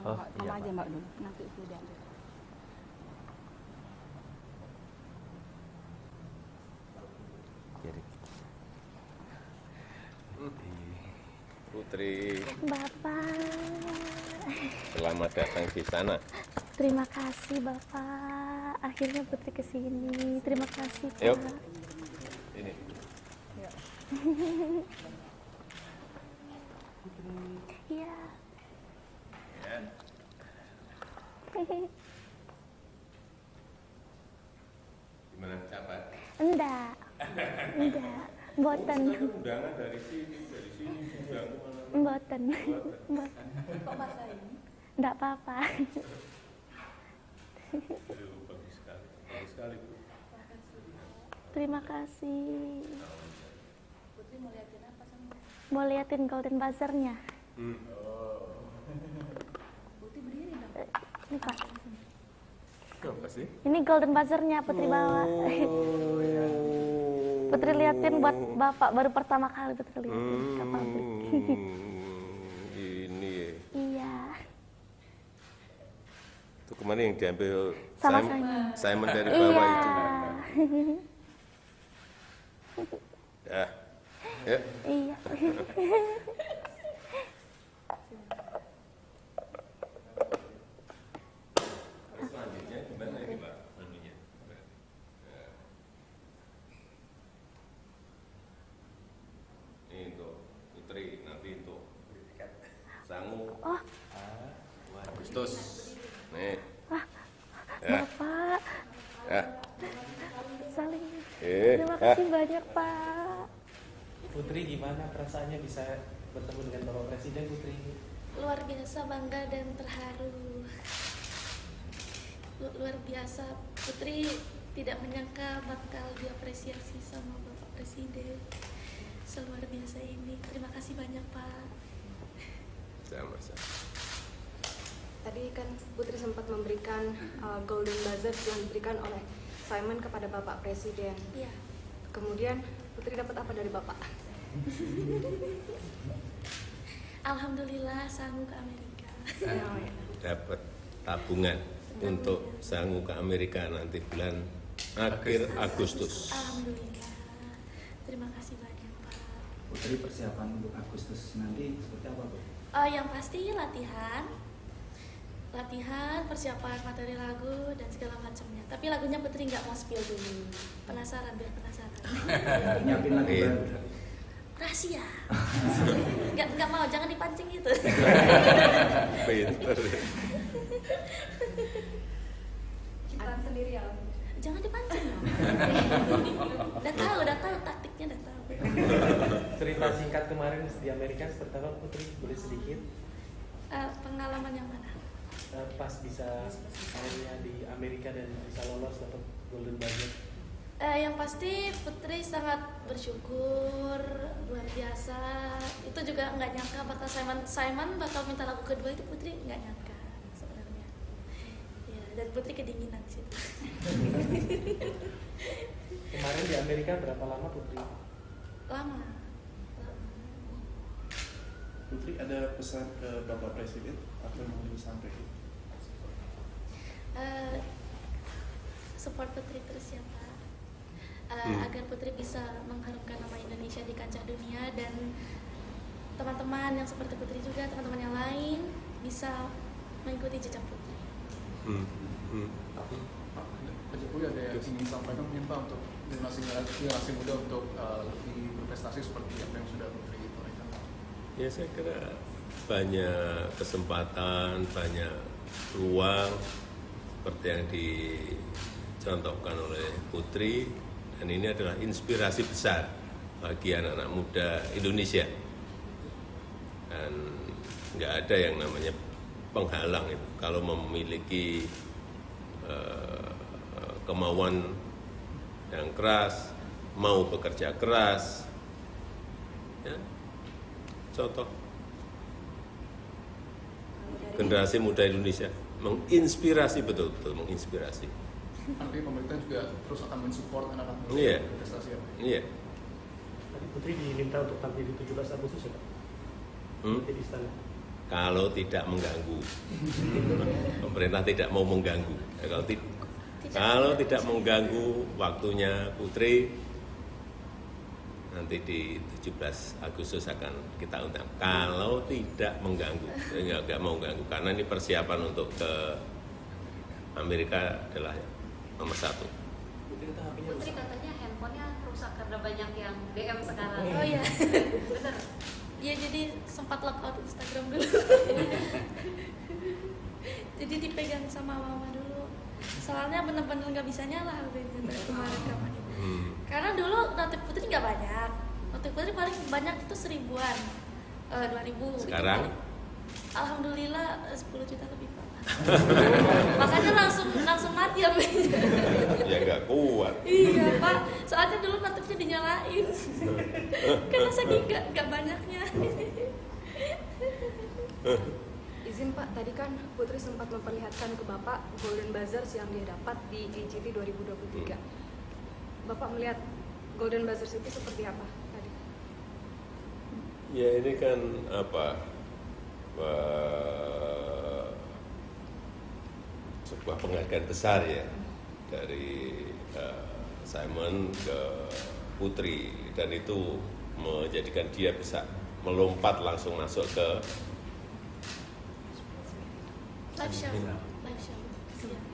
Oh, Mama iya, aja Pak. Mbak dulu, nanti itu diambil. Kiri. Putri, Bapak, selamat datang di sana. terima kasih Bapak. Akhirnya Putri kesini. Terima kasih Pak. Yuk. Ini. Iya. Gimana capat? Enggak. Mboten. Undangan dari sini undang kemana? Mboten. Kok bahasa ini? Enggak apa-apa. Bagus sekali Bu. Terima kasih. Putri mau liatin apa sama? Mau liatin Golden Buzzer-nya? Putri berdiri dong. Ini Pak. Apa sih? Ini Golden Buzzer-nya Putri bawa. Putri liatin buat Bapak, baru pertama kali Putri liatin ke pabrik. Ini ya. Iya. Itu kemarin yang diambil Sama Simon dari bawah Iya. itu. Ya. Ya. Iya. Selanjutnya gimana ini Pak? Anunya. Ini untuk Putri, nanti untuk Sangu. Oh, Agustus. Nih. Ya. Bapak. Ya. Saling. Eh, Terima kasih banyak Pak. Putri, gimana perasaannya bisa bertemu dengan Bapak Presiden, Putri? Luar biasa bangga dan terharu. Luar biasa, Putri tidak menyangka bakal diapresiasi sama Bapak Presiden seluar biasa ini. Terima kasih banyak Pak. Sama-sama. Tadi kan Putri sempat memberikan Golden Buzzer yang diberikan oleh Simon kepada Bapak Presiden. Iya. Kemudian Putri dapat apa dari Bapak? Alhamdulillah sanggup ke Amerika. Dapat tabungan untuk Sangu ke Amerika nanti bulan akhir Agustus. Alhamdulillah. Terima kasih banyak Pak. Putri, persiapan untuk Agustus nanti seperti apa, Bu? Yang pasti latihan, persiapan materi lagu dan segala macamnya. Tapi lagunya Putri nggak mau spill dulu. Penasaran, biar penasaran. Nyiapin lagu Iya. baru. Rahasia. Nggak mau, jangan dipancing gitu. Pinter. Ciptaan sendiri ya? Jangan dipancing. Udah tahu taktiknya udah tahu. Cerita singkat kemarin di Amerika seperti apa, Putri? Boleh sedikit? Pengalaman yang mana? Pas bisa akhirnya di Amerika dan bisa lolos dapat Golden Buzzer. Yang pasti Putri sangat bersyukur, luar biasa. Itu juga nggak nyangka bakal Simon bakal minta lagu kedua, itu Putri nggak nyangka sebenarnya. Ya, dan Putri kedinginan di situ. Kemarin di Amerika berapa lama, Putri? Lama. Putri, ada pesan ke Bapak Presiden apa yang mau disampaikan? Support Putri terus ya Pak. Agar Putri bisa mengharumkan nama Indonesia di kancah dunia, dan teman-teman yang seperti Putri juga, teman-teman yang lain bisa mengikuti jejak Putri. Pak Jokowi ada yang ingin sampaikan mungkin Pak untuk generasi muda untuk lebih berprestasi seperti apa yang sudah Putri torehkan? Ya, saya kira banyak kesempatan, banyak ruang seperti yang dicontohkan oleh Putri, dan ini adalah inspirasi besar bagi anak-anak muda Indonesia. Dan nggak ada yang namanya penghalang itu kalau memiliki kemauan yang keras, mau bekerja keras, ya. Contoh generasi muda Indonesia menginspirasi, betul-betul menginspirasi. Artinya pemerintah juga terus akan mensupport anak-anak muda Iya. berprestasi ya Pak? Iya. Tadi Putri diminta untuk tampil di 17 Agustus ya, Pak? Di istana. kalau tidak mengganggu. Pemerintah tidak mau mengganggu. Ya, kalau tidak mengganggu waktunya Putri, nanti di 17 Agustus akan kita undang. Kalau tidak mengganggu, nggak mau mengganggu, karena ini persiapan untuk ke Amerika adalah nomor 1. Putri katanya handphonenya rusak karena banyak yang DM sekarang. Oh iya. Bener. Iya, jadi sempat lockout Instagram dulu. Jadi dipegang sama mama dulu. Soalnya bener-bener nggak bisa nyala kemarin. Karena dulu notif Putri nggak banyak. Notif Putri paling banyak itu 1000-an, 2000. Sekarang? Alhamdulillah 10 juta lebih, Pak. Makanya langsung mati ya. Ya nggak kuat. Iya, Pak. Soalnya dulu notifnya dinyalain. Karena saking nggak banyaknya. Izin Pak, tadi kan Putri sempat memperlihatkan ke Bapak Golden Buzzer yang dia dapat di AGT 2023. Bapak melihat Golden Buzzer itu seperti apa tadi? Ya ini kan sebuah penghargaan besar ya dari Simon ke Putri, dan itu menjadikan dia bisa melompat langsung masuk ke Live show.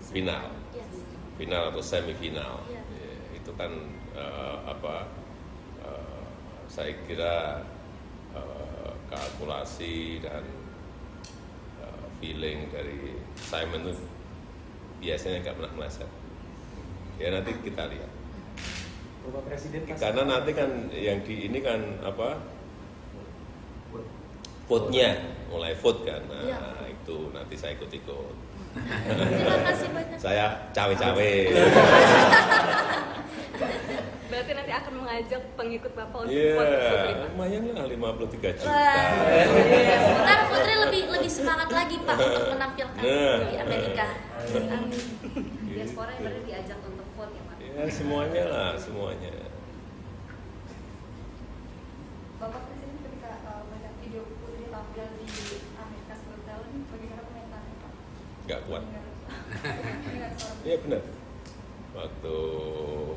final, Yes. final atau semifinal. Iya. Ya, itu kan saya kira kalkulasi dan feeling dari Simon itu biasanya nggak pernah meleset. Ya nanti kita lihat. Bapak Presiden Karena nanti kan yang di ini kan vote-nya mulai vote kan. Nah, Iya. itu nanti saya ikut-ikut. Terima kasih banyak. Saya cawe-cawe. Berarti nanti akan mengajak pengikut Bapak untuk Iya, vote Putri, Pak. lumayan lah 53 juta. Wah. Ntar Putri lebih semangat lagi, Pak, untuk menampilkan Nah. di Amerika. Amin. Diaspora yang berarti diajak untuk vote ya Pak. Ya semuanya lah, semuanya. Bapak Presiden ketika banyak video Putri tampil di Amerika Got Talent, bagaimana komentarnya Pak? Nggak kuat. Dengar suara Iya benar. Waktu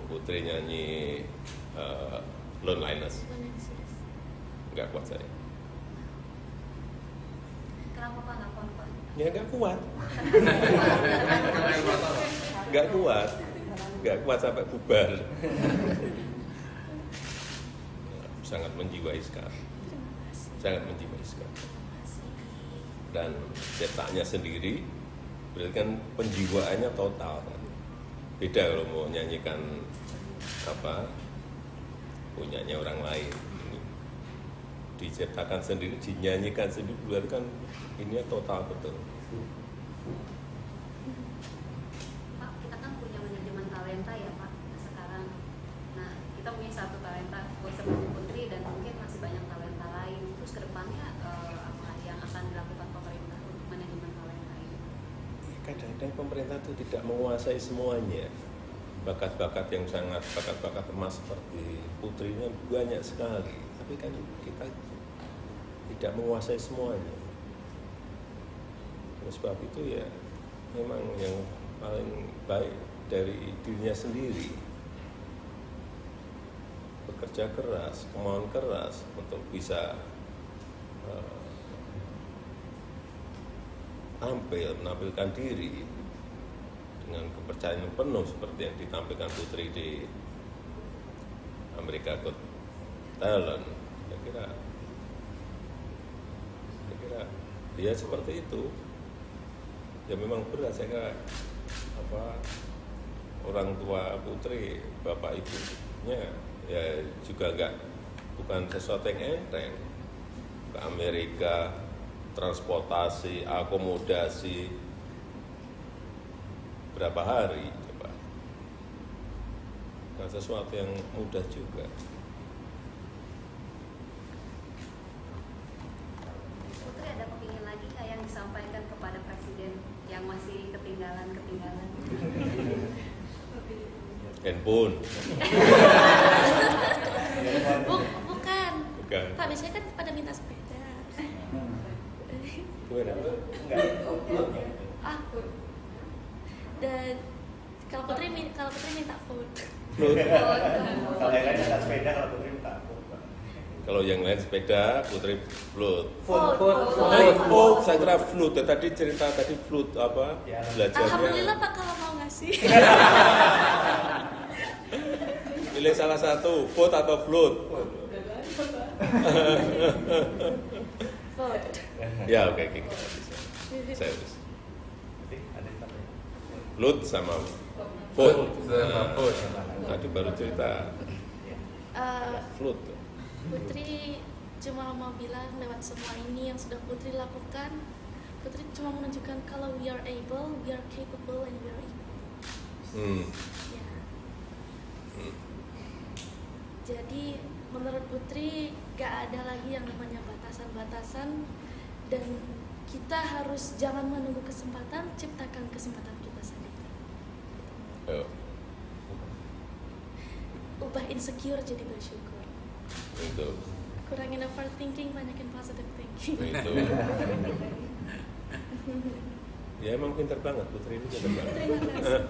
Putri nyanyi Loneliness, nggak kuat saya. Kenapa Pak nggak kuat Pak? Ya nggak kuat. Nggak kuat. Nggak kuat sampai bubar. Sangat menjiwai sekali. Sangat menjiwai sekali. Dan cetaknya sendiri, berarti kan penjiwaannya total kan. Beda kalau mau nyanyikan punyanya orang lain. Ini diciptakan sendiri, dinyanyikan sendiri, berarti kan ini total betul. Pak, kita kan punya manajemen talenta ya Pak sekarang. Nah, kita punya satu talenta seperti Putri dan mungkin masih banyak talenta lain. Terus kedepannya apa yang akan dilakukan pemerintah untuk manajemen talenta ini? Kadang-kadang pemerintah itu tidak menguasai semuanya. Bakat-bakat yang sangat bakat-bakat emas seperti Putri ini banyak sekali, tapi kan kita tidak menguasai semuanya. Oleh sebab itu ya memang yang paling baik dari dirinya sendiri, bekerja keras, kemauan keras untuk bisa tampil, menampilkan diri dengan kepercayaan penuh seperti yang ditampilkan Putri di Amerika Got Talent. Saya kira ya seperti itu. Ya memang berat, saya kira orang tua Putri, bapak ibunya ya juga bukan sesuatu yang enteng. Ke Amerika, transportasi, akomodasi, berapa hari coba. Bukan sesuatu yang mudah juga. Putri ada kepingin lagi nggak yang disampaikan kepada Presiden yang masih ketinggalan? Handphone. Bukan. Bukan. Pak, biasanya kan pada minta sepeda. gimana? Dan kalau Putri minta vote. Float. Kalau yang lain minta sepeda, kalau Putri minta vote. Kalau yang lain sepeda, Putri float. Vote. Saya kira float. Tadi cerita tadi float apa? Ya. Belajarnya. Alhamdulillah Pak kalau mau ngasih. Pilih salah satu, vote atau float. Vote. Ya oke. Saya bisa. Float sama vote. Tadi baru cerita float. Putri cuma mau bilang lewat semua ini yang sudah Putri lakukan, Putri cuma menunjukkan kalau we are able, we are capable, and we are equal. Ya. Jadi menurut Putri gak ada lagi yang namanya batasan-batasan, dan kita harus jangan menunggu kesempatan, ciptakan kesempatan kita sendiri. Ubah insecure jadi bersyukur. Itu. Kurangin overthinking, banyakin positive thinking. Itu. Ya emang pintar banget Putri ini pintar banget. Terima kasih.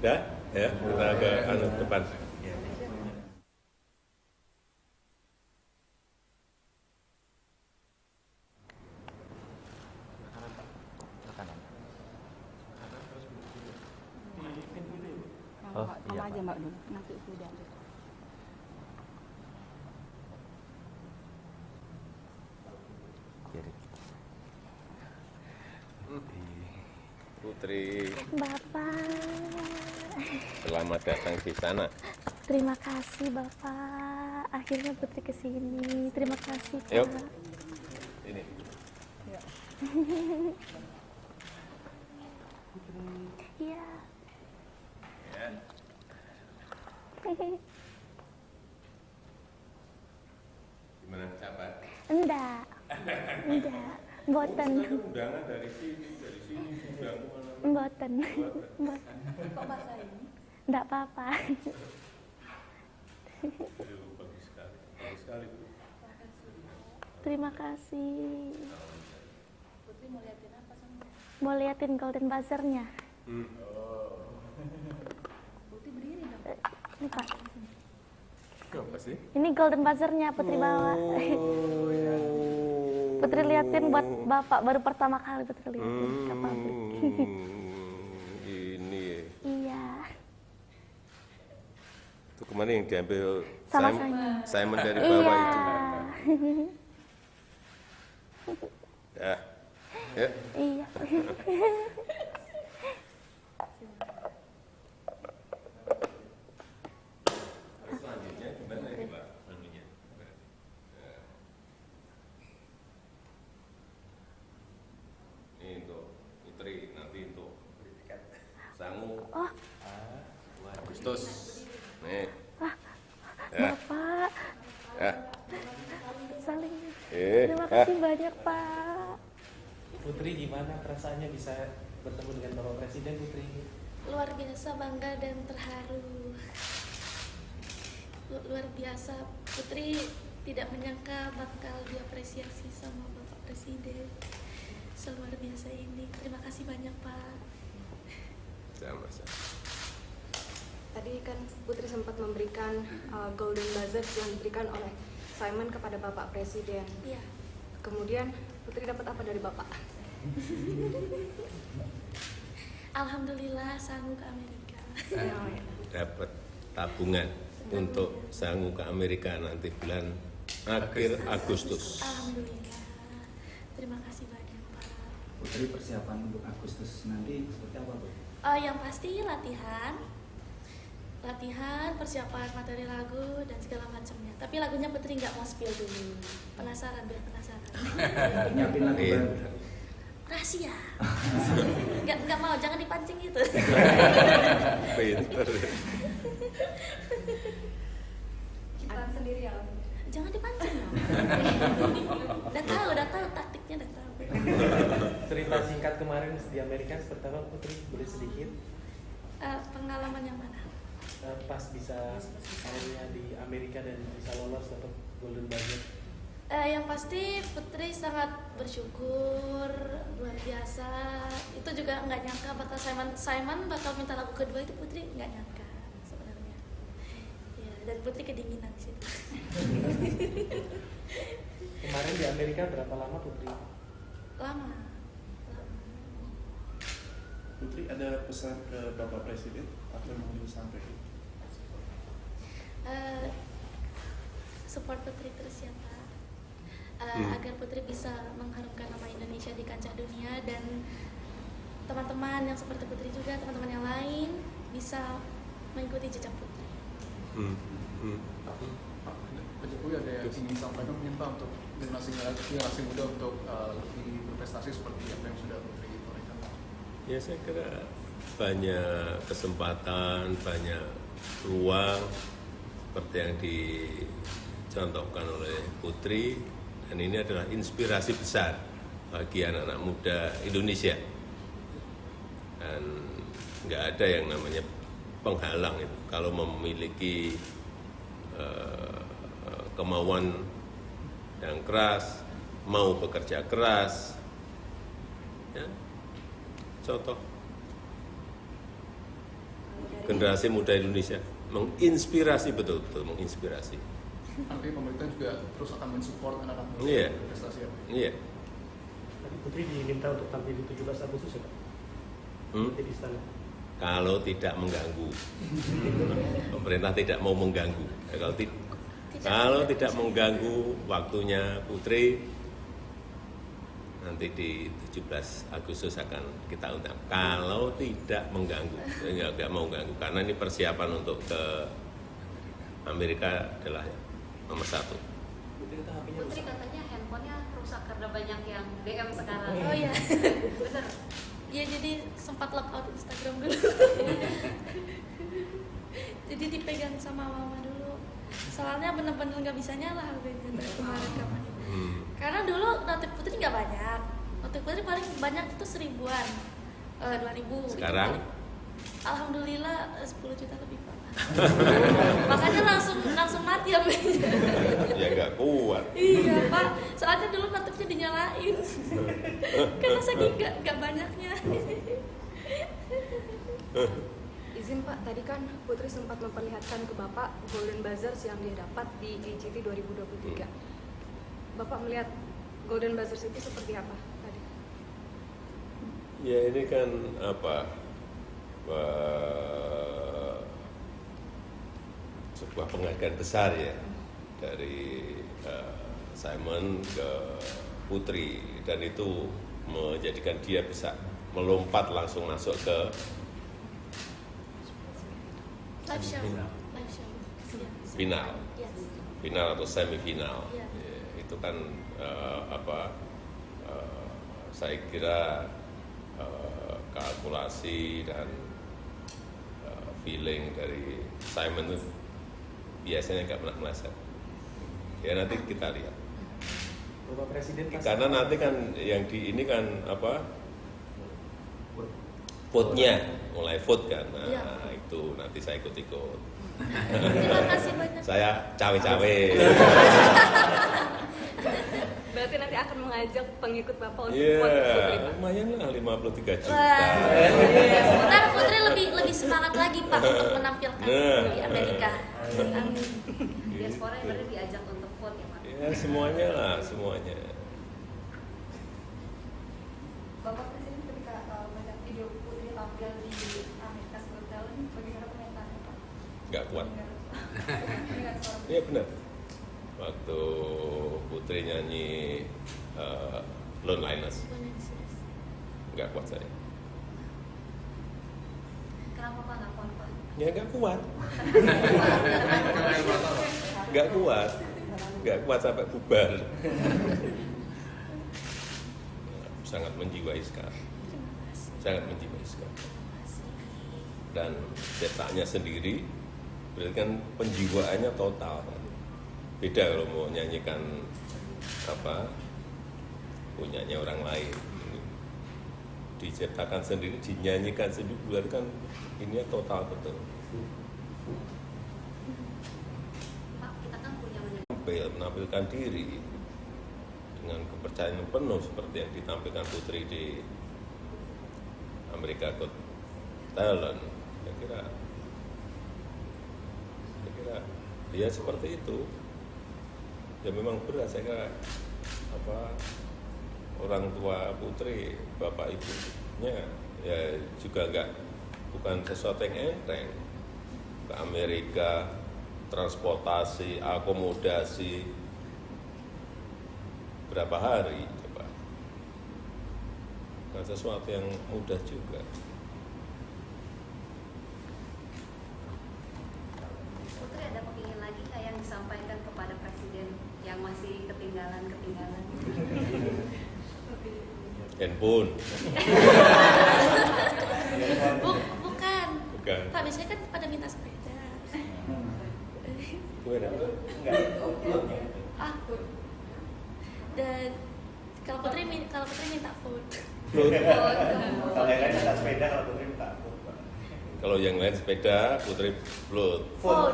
Dah, ya kita ke depan. Oh, iya, aja Mbak dulu, nanti sudah. Putri, Bapak. selamat datang di sana. Terima kasih Bapak. Akhirnya Putri kesini. Terima kasih Pak. Yuk. Ini. Iya. Gimana capai? Enggak. Mboten. Undangan dari sini undang kemana? Mboten. Kok bahasa ini? Enggak apa-apa. Bagus sekali. Terima kasih. Putri mau liatin apa sama? Mau liatin Golden Buzzer-nya? Putri berdiri dong. Ini Pak. Apa sih? Ini Golden Buzzer-nya Putri bawa. Putri liatin buat Bapak, baru pertama kali Putri liatin ke pabrik. Ini. Iya. Itu kemarin yang diambil Sama Simon dari bawah itu. Ya. Ya. Iya. Selanjutnya gimana ini Pak? Anunya. Ini untuk Putri, nanti untuk sangu. Oh. Agustus. Nih. Ya. Bapak. Ya. Saling. Terima kasih banyak Pak. Putri gimana perasaannya bisa bertemu dengan Bapak Presiden, Putri? Luar biasa bangga dan terharu. Luar biasa, Putri tidak menyangka bakal diapresiasi sama Bapak Presiden seluar biasa ini. Terima kasih banyak Pak. Sama-sama. Tadi kan Putri sempat memberikan Golden Buzzer yang diberikan oleh Simon kepada Bapak Presiden. Iya. Kemudian Putri dapat apa dari Bapak? Alhamdulillah sanggup ke Amerika. Dapat tabungan untuk sangu ke Amerika nanti bulan akhir Agustus. Alhamdulillah. Terima kasih banyak Pak. Putri persiapan untuk Agustus nanti seperti apa Bu? Yang pasti latihan, persiapan materi lagu dan segala macamnya. Tapi lagunya Putri nggak mau spill dulu. Penasaran, biar penasaran. Nyiapin lagu baru. Rahasia. Nggak mau, jangan dipancing gitu. Pinter. Ciptaan sendiri ya? Jangan dipancing dong. Udah tahu taktiknya, udah tahu. Cerita singkat kemarin di Amerika seperti apa Putri? Boleh sedikit? Pengalaman yang mana? Pas bisa akhirnya di Amerika dan bisa lolos dapat Golden Buzzer. Yang pasti Putri sangat bersyukur, luar biasa. Itu juga nggak nyangka bakal Simon bakal minta lagu kedua, itu Putri nggak nyangka sebenarnya. Ya, dan Putri kedinginan di situ. Kemarin di Amerika berapa lama Putri? Lama. Putri ada pesan ke Bapak Presiden apa yang mau disampaikan? Support Putri terus ya Pak. Agar Putri bisa mengharumkan nama Indonesia di kancah dunia, dan teman-teman yang seperti Putri juga, teman-teman yang lain bisa mengikuti jejak Putri. Pak Jokowi ada yang ingin disampaikan mungkin Pak untuk generasi muda untuk lebih berprestasi seperti apa yang sudah Putri torehkan? Ya, saya kira banyak kesempatan, banyak ruang seperti yang dicontohkan oleh Putri, dan ini adalah inspirasi besar bagi anak-anak muda Indonesia. Dan nggak ada yang namanya penghalang itu kalau memiliki kemauan yang keras, mau bekerja keras. Ya, contoh generasi muda Indonesia menginspirasi, betul-betul menginspirasi. Artinya pemerintah juga terus akan mensupport anak-anak muda Iya. berprestasi ya? Iya. Tadi Putri diminta untuk tampil di 17 Agustus ya Pak? Di istana. Kalau tidak mengganggu, pemerintah tidak mau mengganggu. Ya, kalau tidak mengganggu waktunya Putri, nanti di 17 Agustus akan kita undang. Kalau tidak mengganggu, nggak mau ganggu, karena ini persiapan untuk ke Amerika adalah nomor 1. Putri katanya handphonenya rusak karena banyak yang DM sekarang. Oh iya. Bener. Iya, jadi sempat lockout Instagram dulu. Jadi dipegang sama mama dulu. Soalnya bener-bener nggak bisa nyala HP-nya kemarin. Karena dulu notif Putri nggak banyak. Notif Putri paling banyak itu 1000-an, 2000. Sekarang? Alhamdulillah 10 juta lebih Pak. Makanya langsung mati HP-nya. Ya nggak kuat. Iya Pak, soalnya dulu notifnya dinyalain. Karena saking nggak banyaknya. Izin Pak, tadi kan Putri sempat memperlihatkan ke Bapak Golden Bazaar yang dia dapat di AGT 2023. Bapak melihat Golden Bazaar itu seperti apa tadi? Ya, ini kan sebuah penghargaan besar ya dari Simon ke Putri, dan itu menjadikan dia bisa melompat langsung masuk ke Live show. final, final atau semifinal. Ya. Ya, itu kan saya kira kalkulasi dan feeling dari Simon itu biasanya nggak pernah meleset. Ya, nanti kita lihat. Bapak Presiden Karena nanti kan yang di ini kan vote-nya, mulai vote kan. Nah, Ya. itu nanti saya ikut-ikut. Terima kasih banyak. Saya cawe-cawe. Berarti nanti akan mengajak pengikut Bapak untuk Iya, vote Putri, Pak? lumayan lah 53 juta. Wah. Ntar Putri lebih semangat lagi Pak untuk menampilkan di Amerika. Amin. Diaspora yang berarti diajak untuk vote ya Pak? Ya, semuanya lah, semuanya. Bapak Presiden ketika melihat video Putri tampil di Amerika Got Talent, bagaimana komentarnya Pak? Nggak kuat. Dengan suara Iya benar. Waktu Putri nyanyi Loneliness, nggak kuat saya. Kenapa Pak nggak kuat Pak? Ya nggak kuat. Nggak kuat. Nggak kuat sampai bubar. Sangat menjiwai sekali. Sangat menjiwai sekali. Dan cetaknya sendiri, berarti kan penjiwaannya total kan. Beda kalau mau nyanyikan punyanya orang lain. Diciptakan sendiri, dinyanyikan sendiri, berarti kan ini total betul. Pak, kita kan punya Menampilkan diri, dengan kepercayaan penuh seperti yang ditampilkan Putri di Amerika Got Talent. Saya kira ya seperti itu. Ya memang berat, saya kira orang tua Putri, bapak ibunya ya juga bukan sesuatu yang enteng. Ke Amerika, transportasi, akomodasi, berapa hari coba. Bukan sesuatu yang mudah juga. Putri ada kepingin lagi kayak yang disampaikan kepada Presiden yang masih ketinggalan? Handphone. Bukan. Bukan. Pak, biasanya kan pada minta sepeda. Gimana? Dan kalau Putri minta food. Kalau yang lain minta sepeda, kalau Putri minta food. Kalau yang lain sepeda, Putri float. Food.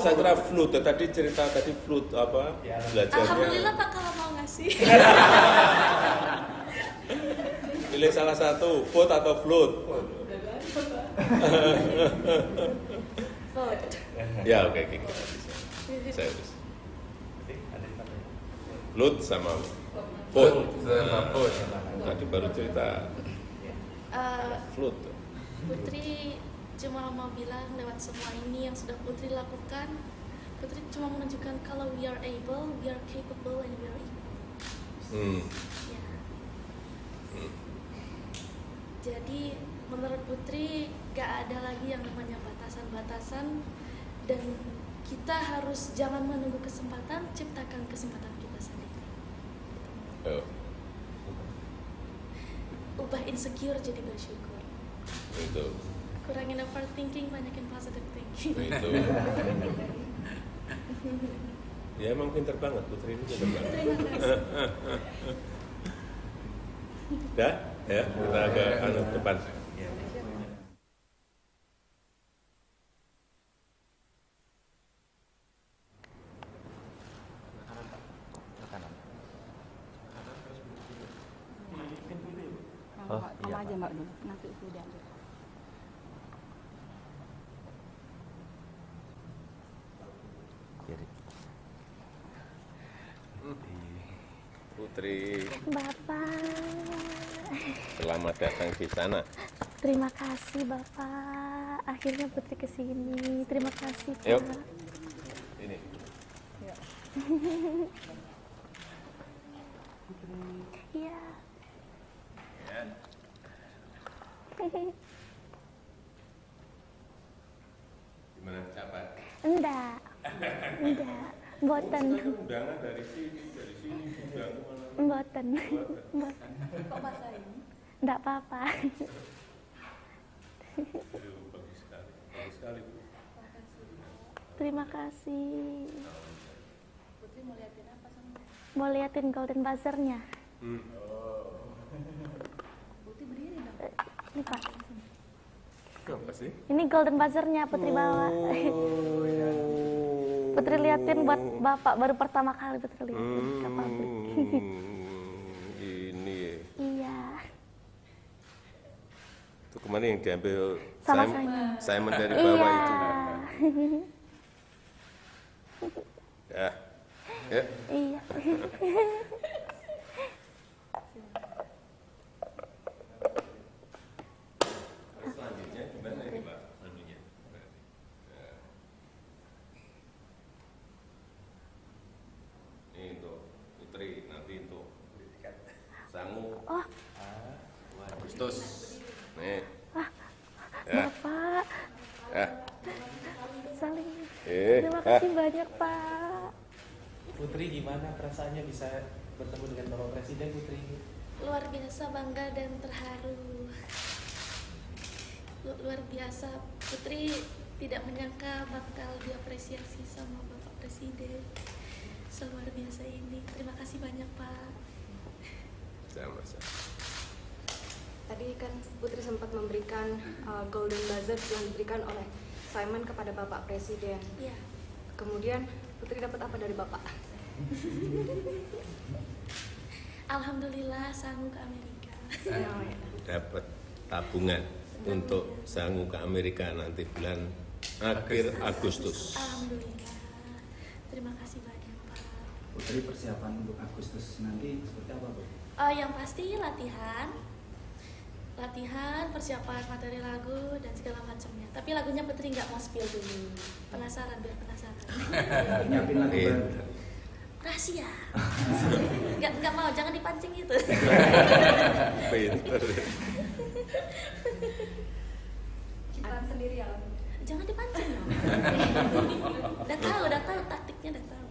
Saya kira float. Tadi cerita float apa? Ya. Belajarnya. Alhamdulillah Pak kalau mau ngasih. Pilih salah satu, food atau float. Food. Ya oke, kita bisa. Saya bisa. Float sama food. Tadi baru cerita float. Putri cuma mau bilang lewat semua ini yang sudah Putri lakukan, Putri cuma menunjukkan kalau we are able, we are capable, and we are equal. Ya. Jadi menurut Putri gak ada lagi yang namanya batasan-batasan, dan kita harus jangan menunggu kesempatan, ciptakan kesempatan kita sendiri. Ubah insecure jadi bersyukur. Itu. Kurangin overthinking, banyakin positive thinking. Itu. Ya emang pinter banget, Putri ini pinter banget. Dah, ya kita ke depan. Sama aja Mbak dulu, nanti itu diambil. Putri, Bapak, selamat datang di sana. terima kasih Bapak. Akhirnya Putri kesini. Terima kasih Pak. Yuk. Ini. Iya. Gimana capek? Enggak. Mboten. Undangan dari sini undangan mana? Mboten. Kok bahasa ini? Enggak apa-apa. Bagus sekali Bu. Terima kasih. Putri mau liatin apa sama? Mau liatin Golden Buzzer-nya? Putri berdiri dong. Ini Pak. Apa sih? Ini Golden Buzzer-nya Putri bawa. Putri liatin buat Bapak, baru pertama kali Putri liatin ke pabrik. Ini. Iya. Itu kemarin yang diambil Sama Simon dari bawah itu. Ya. Ya. Iya. Selanjutnya gimana ini Pak? Anunya. Ini untuk Putri, nanti untuk sangu. Oh. Agustus. Nih. Ya. Bapak. Ya. Saling. Terima kasih banyak Pak. Putri gimana perasaannya bisa bertemu dengan Bapak Presiden, Putri? Luar biasa bangga dan terharu. Luar biasa, Putri tidak menyangka bakal diapresiasi sama Bapak Presiden seluar biasa ini. Terima kasih banyak Pak. Sama-sama. Tadi kan Putri sempat memberikan Golden Buzzer yang diberikan oleh Simon kepada Bapak Presiden. Iya. Kemudian Putri dapat apa dari Bapak? Alhamdulillah sanggup ke Amerika. Dapat tabungan untuk sanggup ke Amerika nanti bulan akhir Agustus. Alhamdulillah. Terima kasih banyak Pak. Putri, persiapan untuk Agustus nanti seperti apa, Bu? Yang pasti latihan, persiapan materi lagu dan segala macamnya. Tapi lagunya Putri nggak mau spill dulu. Penasaran, biar penasaran. Nyiapin lagu baru. Rahasia. Nggak mau, jangan dipancing gitu. Pinter. Ciptaan sendiri ya. Jangan dipancing. Udah tahu taktiknya udah tahu.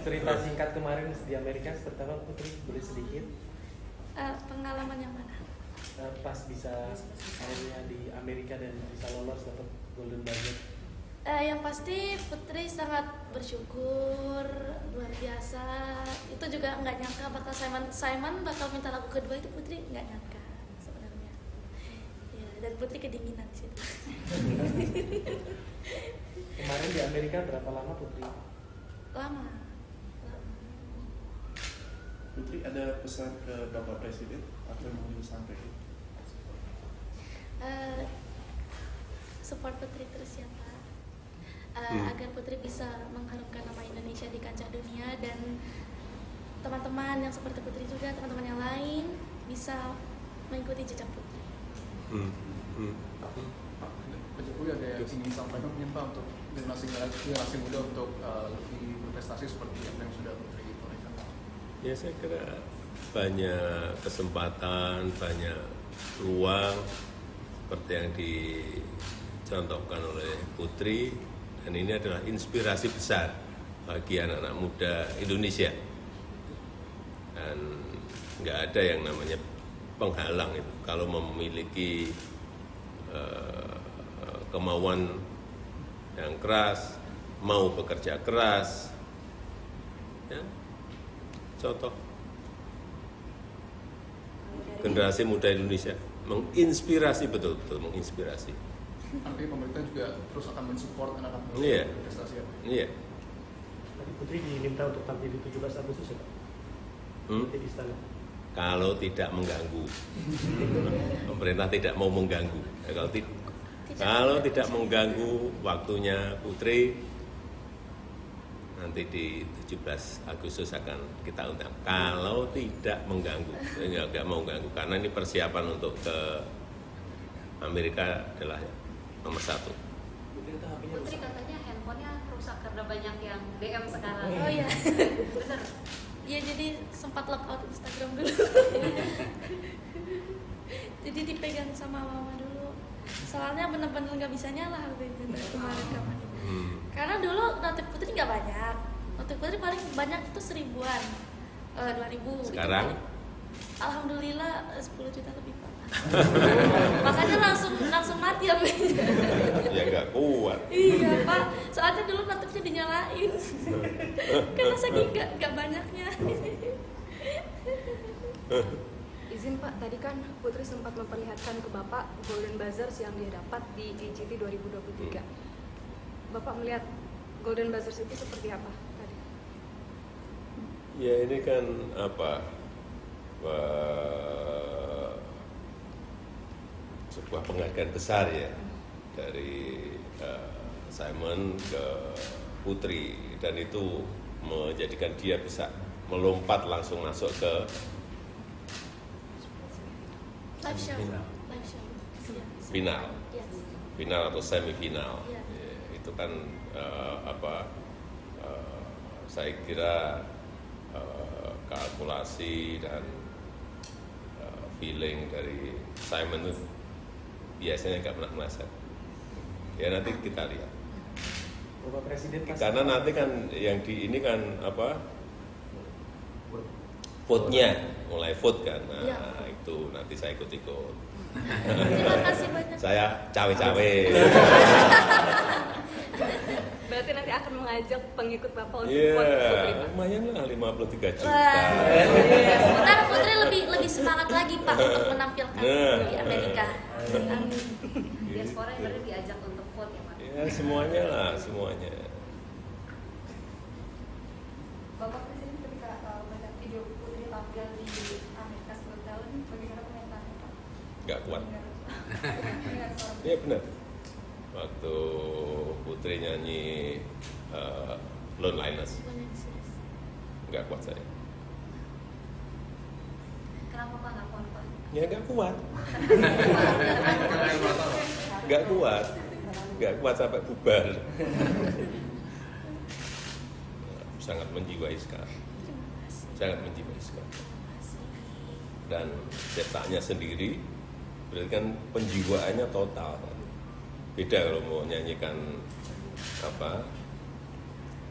Cerita singkat kemarin di Amerika seperti apa Putri? Boleh sedikit? Pengalaman yang mana? Pas bisa akhirnya di Amerika dan bisa lolos dapat Golden Buzzer. Yang pasti Putri sangat bersyukur, luar biasa. Itu juga nggak nyangka bakal Simon bakal minta lagu kedua, itu Putri nggak nyangka sebenarnya. Ya, dan Putri kedinginan di situ. Kemarin di Amerika berapa lama Putri? Lama. Putri, ada pesan ke Bapak Presiden apa yang mau disampaikan? Support Putri terus ya Pak. Agar Putri bisa mengharumkan nama Indonesia di kancah dunia, dan teman-teman yang seperti Putri juga, teman-teman yang lain bisa mengikuti jejak Putri. Pak Jokowi ada yang ingin disampaikan mungkin Pak untuk generasi muda untuk lebih berprestasi seperti apa yang sudah Putri torehkan? Ya, saya kira banyak kesempatan, banyak ruang seperti yang dicontohkan oleh Putri, dan ini adalah inspirasi besar bagi anak-anak muda Indonesia. Dan nggak ada yang namanya penghalang itu kalau memiliki kemauan yang keras, mau bekerja keras, ya. Contoh generasi muda Indonesia menginspirasi, betul-betul menginspirasi. Artinya pemerintah juga terus akan mensupport anak-anak muda Iya. berprestasi ya? Iya. Tadi Putri diminta untuk tampil di 17 Agustus ya Pak? Di istana. Kalau tidak mengganggu, pemerintah tidak mau mengganggu. Ya, kalau tidak mengganggu waktunya Putri, nanti di 17 Agustus akan kita undang. Kalau tidak mengganggu, nggak mau mengganggu, karena ini persiapan untuk ke Amerika adalah nomor 1. Putri katanya handphonenya rusak karena banyak yang DM sekarang. Oh iya. Bener. Iya, jadi sempat lockout Instagram dulu. Jadi dipegang sama mama dulu. Soalnya bener-bener nggak bisa nyala HP itu kemarin. Karena dulu notif Putri nggak banyak. Notif Putri paling banyak itu 1000-an, 2000. Sekarang? Alhamdulillah 10 juta lebih Pak. Makanya langsung mati HP-nya. Ya nggak kuat. Iya Pak, soalnya dulu notifnya dinyalain. Karena saking nggak banyaknya. Izin Pak, tadi kan Putri sempat memperlihatkan ke Bapak Golden Buzzer yang dia dapat di AGT 2023. Bapak melihat Golden Buzzer itu seperti apa tadi? Ya ini kan sebuah penghargaan besar ya dari Simon ke Putri, dan itu menjadikan dia bisa melompat langsung masuk ke Live show. final, Yes. final atau semifinal. Iya. Ya, itu kan saya kira kalkulasi dan feeling dari Simon itu biasanya nggak pernah meleset. Ya nanti kita lihat. Bapak Presiden Karena nanti kan yang di ini kan vote-nya, mulai vote kan. Nah, Ya. itu nanti saya ikut-ikut. Terima kasih banyak. Saya cawe-cawe. Berarti nanti akan mengajak pengikut Bapak untuk Iya, vote Putri, Pak. lumayan lah 53 juta. Wah, ntar Putri lebih semangat lagi Pak untuk menampilkan di Amerika. Amin. Diaspora yang berarti diajak untuk vote ya Pak? Ya semuanya lah, semuanya. Bapak Presiden ketika melihat video Putri tampil di America's Got Talent, bagaimana komentarnya Pak? Nggak kuat. Mendengar suara Iya benar. Waktu Putri nyanyi Loneliness, nggak kuat saya. Kenapa Pak nggak kuat Pak? Ya nggak kuat. Nggak kuat sampai bubar. Sangat menjiwai sekali. Dan cetaknya sendiri, berarti kan penjiwaannya total. Beda kalau mau nyanyikan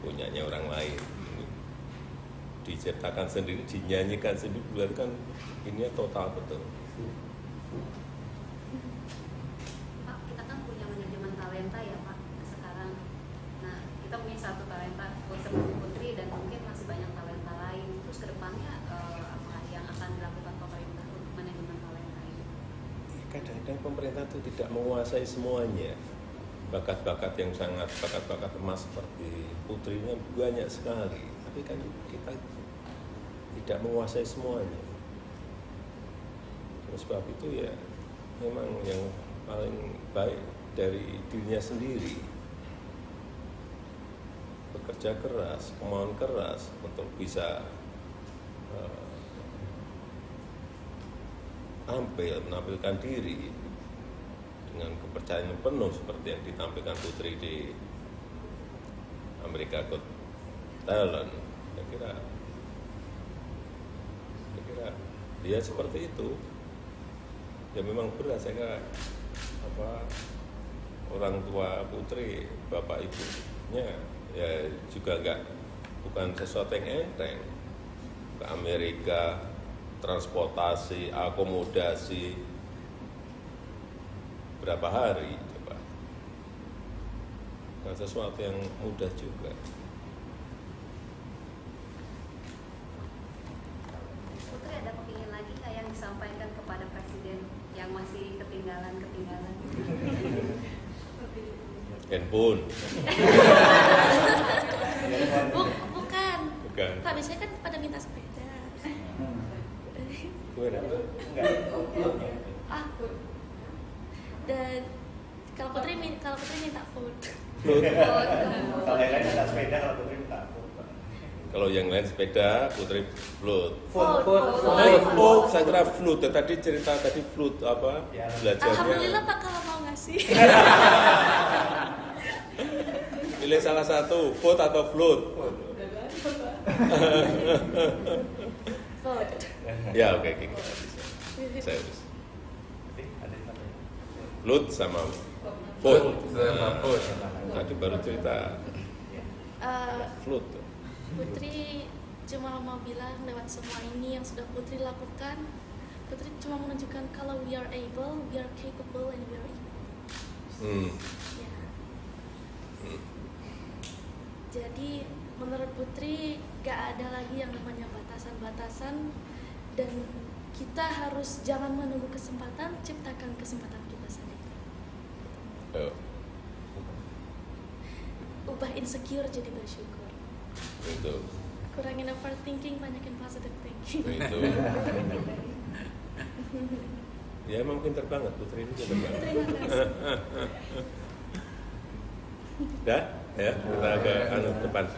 punyanya orang lain. Diciptakan sendiri, dinyanyikan sendiri, berarti kan ini total betul. Pak, kita kan punya manajemen talenta ya Pak sekarang. Nah, kita punya satu talenta seperti Putri dan mungkin masih banyak talenta lain. Terus kedepannya apa yang akan dilakukan pemerintah untuk manajemen talenta ini? Kadang-kadang pemerintah itu tidak menguasai semuanya. Bakat-bakat yang sangat bakat-bakat emas seperti Putri ini banyak sekali. Tapi kan kita tidak menguasai semuanya. Oleh sebab itu ya memang yang paling baik dari dirinya sendiri, bekerja keras, kemauan keras untuk bisa menampilkan diri dengan kepercayaan penuh seperti yang ditampilkan Putri di America Got Talent. Saya kira ya seperti itu. Ya memang berat, saya kira orang tua Putri, bapak ibunya ya juga bukan sesuatu yang enteng. Ke Amerika, transportasi, akomodasi, berapa hari coba. Bukan sesuatu yang mudah juga. Putri ada kepingin lagi nggak yang disampaikan kepada Presiden yang masih ketinggalan? Handphone. Bukan. Bukan. Pak, biasanya kan pada minta sepeda. Gimana? Dan kalau Putri minta food. Kalau yang lain minta sepeda, kalau Putri minta food. Kalau yang lain sepeda, Putri flute. Food. Saya kira flute. Tadi cerita flute apa? Ya. Belajarnya. Alhamdulillah Pak kalau mau ngasih. Pilih salah satu, food atau flute. Food. Ya oke. Saya urus. Flute sama food. Tadi baru cerita flute. Putri cuma mau bilang lewat semua ini yang sudah Putri lakukan, Putri cuma menunjukkan kalau we are able, we are capable, and we are equal. Jadi menurut Putri gak ada lagi yang namanya batasan-batasan, dan kita harus jangan menunggu kesempatan, ciptakan kesempatan kita sendiri. Ubah insecure jadi bersyukur. Itu. Kurangin overthinking, banyakin positive thinking. Itu. Ya emang pinter banget Putri ini, pinter banget. Terima kasih. Dah, ya kita ke depan.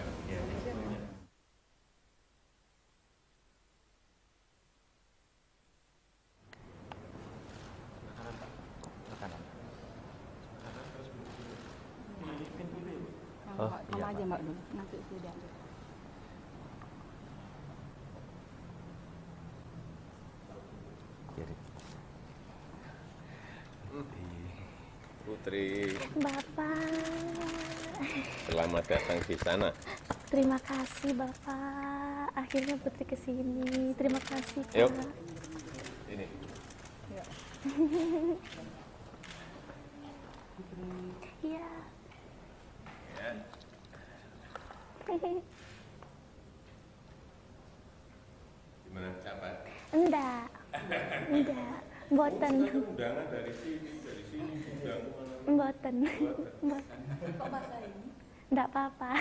Mama aja Mbak dulu, nanti tidak. Putri, Bapak. selamat datang di sana. Terima kasih Bapak. Akhirnya Putri kesini. Terima kasih Pak. Yuk. Ini. Iya. Gimana capai? Enggak. Mboten. Undangan dari sini undang kemana-mana. Mboten. Kok bahasa ini? Enggak apa-apa.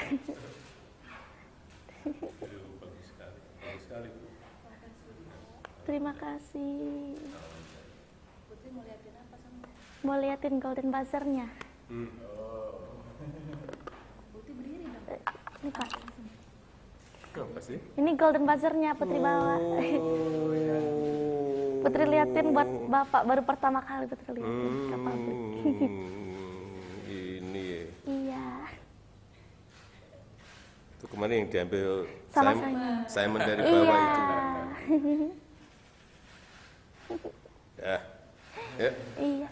Bagus sekali, bagus sekali. Terima kasih. Putri mau liatin apa sama? Mau liatin Golden Buzzer-nya. Putri berdiri dong. Ini Pak. Apa sih? Ini Golden Buzzer-nya Putri bawa. Putri liatin buat Bapak, baru pertama kali Putri liatin ke pabrik. Ini ya. Iya. Itu kemarin yang diambil Sama Simon dari bawah iya. itu. Ya. Ya. Iya.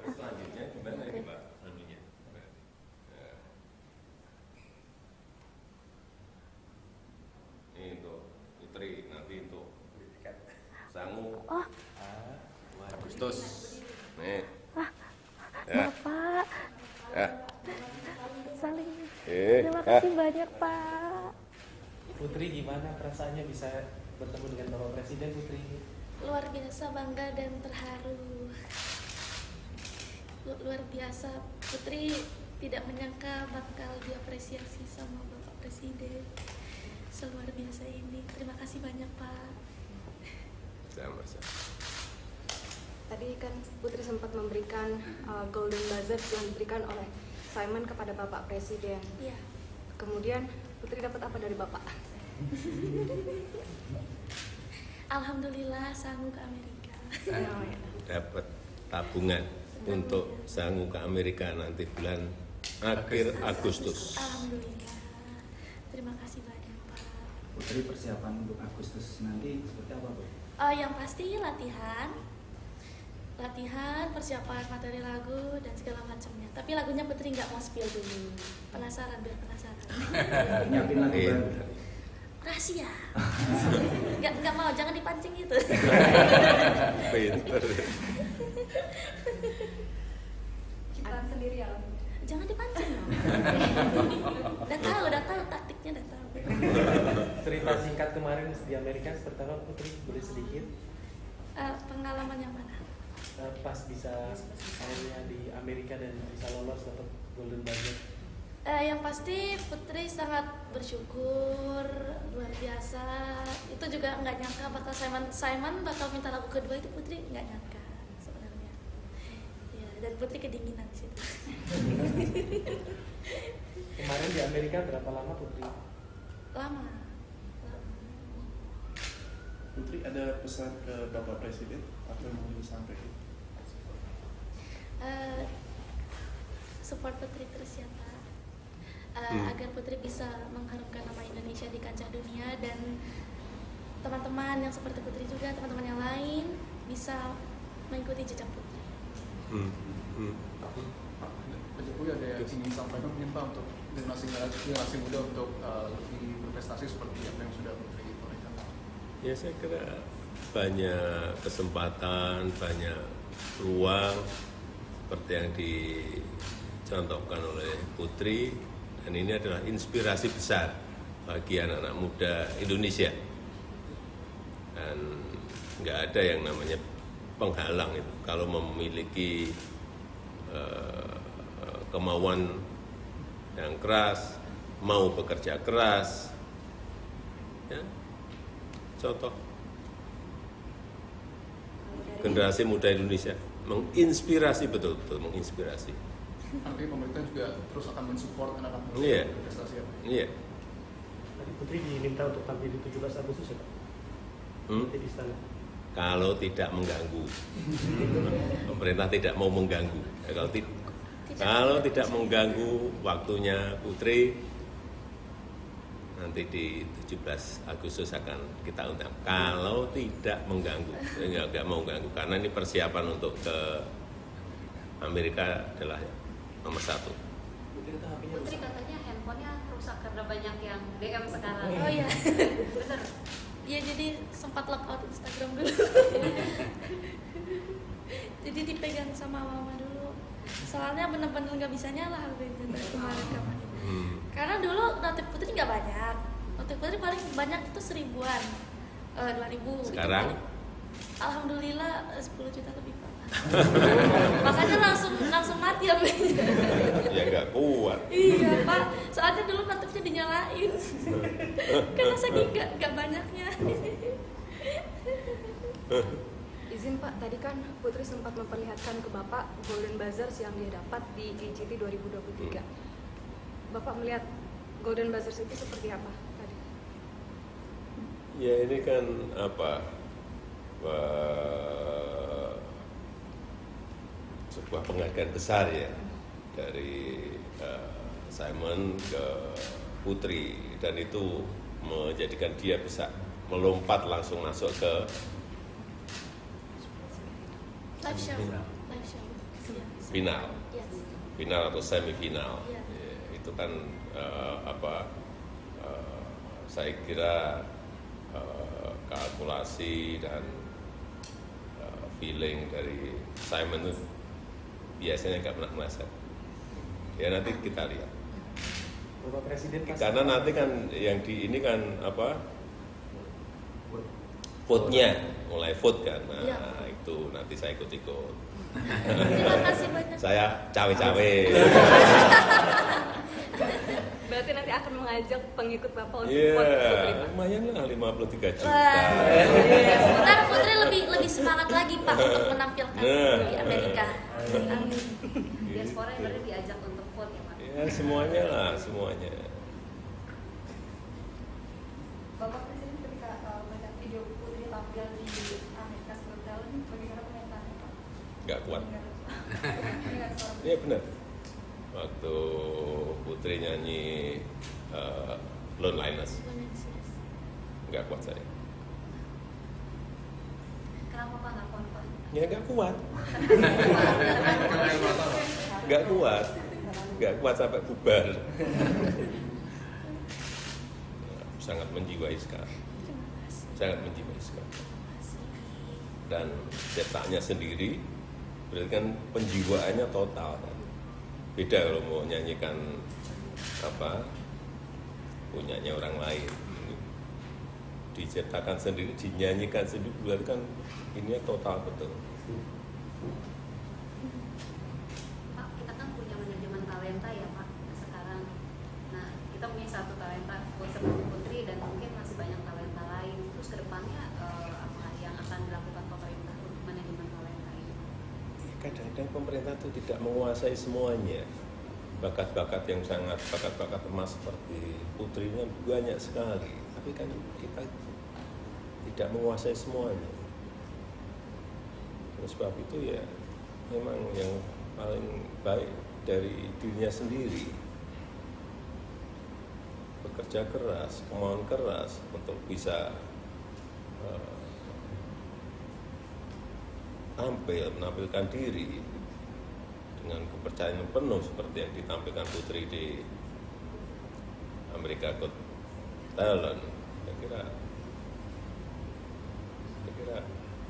Selanjutnya gimana ini Pak? Anunya. Ya. Ini untuk Putri, nanti untuk sangu. Oh. Agustus. Nih. Ya. Bapak. Ya. Saling. Terima kasih banyak Pak. Putri, gimana perasaannya bisa bertemu dengan Bapak Presiden, Putri? Luar biasa bangga dan terharu. Luar biasa, Putri tidak menyangka bakal diapresiasi sama Bapak Presiden seluar biasa ini. Terima kasih banyak Pak. Sama-sama. Tadi kan Putri sempat memberikan Golden Buzzer yang diberikan oleh Simon kepada Bapak Presiden. Iya. Kemudian Putri dapat apa dari Bapak? Alhamdulillah sanggup ke Amerika. Dapat tabungan untuk sangu ke Amerika nanti bulan akhir Agustus. Alhamdulillah. Terima kasih banyak Pak. Putri, persiapan untuk Agustus nanti seperti apa, Bu? Yang pasti latihan, persiapan materi lagu dan segala macamnya. Tapi lagunya Putri nggak mau spill dulu. Penasaran, biar penasaran. Nyiapin lagu baru. Rahasia. Nggak mau, jangan dipancing gitu. Pinter. Ciptaan sendiri ya. Jangan dipancing loh. Udah tahu taktiknya, udah tahu. Cerita singkat kemarin di Amerika seperti apa, Putri? Boleh sedikit? Pengalaman yang mana? Pas bisa akhirnya di Amerika dan bisa lolos dapat Golden Buzzer. Yang pasti Putri sangat bersyukur, luar biasa. Itu juga nggak nyangka bakal Simon bakal minta lagu kedua, itu Putri nggak nyangka sebenarnya. Ya, dan Putri kedinginan di situ. Kemarin di Amerika berapa lama, Putri? Lama. Putri, ada pesan ke Bapak Presiden apa yang mau disampaikan? Support Putri terus ya Pak. Agar Putri bisa mengharumkan nama Indonesia di kancah dunia, dan teman-teman yang seperti Putri juga, teman-teman yang lain bisa mengikuti jejak Putri. Pak Jokowi ada yang ingin sampaikan mungkin Pak untuk generasi muda untuk lebih berprestasi seperti apa yang sudah Putri torehkan? Ya, saya kira banyak kesempatan, banyak ruang seperti yang dicontohkan oleh Putri, dan ini adalah inspirasi besar bagi anak-anak muda Indonesia. Dan nggak ada yang namanya penghalang itu kalau memiliki kemauan yang keras, mau bekerja keras, ya. Contoh generasi muda Indonesia menginspirasi, betul-betul menginspirasi. Artinya pemerintah juga terus akan mensupport anak-anak muda Iya. berprestasi ya Pak? Iya. Tadi Putri diminta untuk tampil di 17 Agustus ya Pak? Di istana. Kalau tidak mengganggu, pemerintah tidak mau mengganggu. Ya, kalau tidak mengganggu waktunya Putri, nanti di 17 Agustus akan kita undang. Kalau tidak mengganggu, nggak mau ganggu, karena ini persiapan untuk ke Amerika adalah nomor 1. Putri katanya handphonenya rusak karena banyak yang DM sekarang. Oh iya. Bener. Iya, jadi sempat lockout Instagram dulu. Jadi dipegang sama mama dulu. Soalnya bener-bener nggak bisa nyala HP-nya dari kemarin. Karena dulu notif Putri nggak banyak. Notif Putri paling banyak itu 1000-an, 2000. Sekarang? Itu paling, alhamdulillah 10 juta lebih Pak. Makanya langsung mati ya. Ya nggak kuat. Iya Pak, soalnya dulu laptopnya dinyalain karena saking nggak banyaknya. Izin Pak, tadi kan Putri sempat memperlihatkan ke Bapak Golden Bazaars yang dia dapat di AGT 2023. Bapak melihat Golden Bazaars itu seperti apa tadi? Ya ini kan sebuah penghargaan besar ya dari Simon ke Putri, dan itu menjadikan dia bisa melompat langsung masuk ke Live show. final, Yes. final atau semifinal. Yeah. Ya, itu kan saya kira kalkulasi dan feeling dari Simon itu biasanya nggak pernah meleset. Ya nanti kita lihat. Bapak Presiden Karena nanti kan yang di ini kan vote-nya mulai vote kan. Nah, Ya. itu nanti saya ikut-ikut. Terima kasih banyak. Saya cawe-cawe. Berarti nanti akan mengajak pengikut Bapak untuk Iya, vote Putri, Pak. lumayan lah 53 juta. Ntar Putri lebih semangat lagi Pak untuk menampilkan di Amerika. Amin. Diaspora yang berarti diajak untuk vote ya Pak. Ya semuanya lah, semuanya. Bapak Presiden ketika melihat video Putri tampil di America's Got Talent, bagaimana pernyataannya Pak? Nggak kuat. Dengan suara Iya benar. Waktu Putri nyanyi Loneliness, nggak kuat saya. Kenapa Pak nggak kuat Pak? Ya nggak kuat. Nggak kuat. Nggak kuat sampai bubar. Sangat menjiwai sekali. Sangat menjiwai sekali. Dan cetaknya sendiri, berarti kan penjiwaannya total kan. Beda kalau mau nyanyikan punyanya orang lain. Diciptakan sendiri, dinyanyikan sendiri, berarti kan ini total betul. Pak, kita kan punya manajemen talenta ya Pak sekarang. Nah, kita punya satu talenta seperti Putri dan mungkin masih banyak talenta lain. Terus kedepannya apa yang akan dilakukan pemerintah untuk manajemen talenta ini? Kadang-kadang pemerintah itu tidak menguasai semuanya. Bakat-bakat yang sangat bakat-bakat emas seperti Putrinya banyak sekali, tapi kan kita tidak menguasai semuanya. Oleh sebab itu ya memang yang paling baik dari dirinya sendiri, bekerja keras, kemauan keras untuk bisa menampilkan diri dengan kepercayaan penuh seperti yang ditampilkan Putri di America Got Talent. Saya kira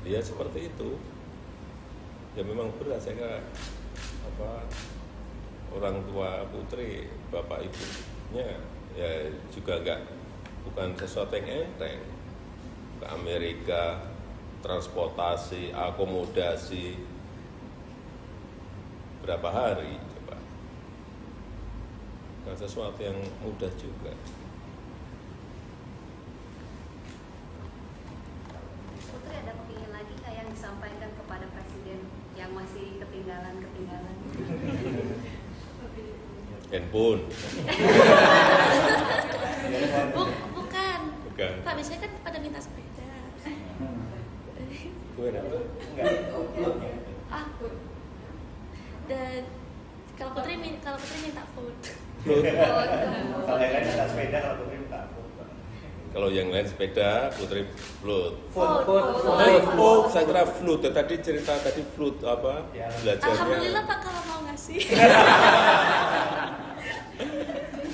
dia seperti itu. Ya memang berat, saya kira orang tua Putri, bapak ibunya ya juga bukan sesuatu yang enteng. Ke Amerika, transportasi, akomodasi, berapa hari coba. Bukan sesuatu yang mudah juga. Putri ada kepingin lagi nggak yang disampaikan kepada Presiden yang masih ketinggalan? Handphone. Bukan. Bukan. Pak, biasanya kan pada minta sepeda. Gimana? Dan kalau Putri minta food. Kalau yang lain ada sepeda, kalau Putri minta food. Kalau yang lain sepeda, Putri flute. Food. Saya kira flute. Tadi cerita tadi flute apa? Ya. Belajarnya. Alhamdulillah Pak kalau mau ngasih.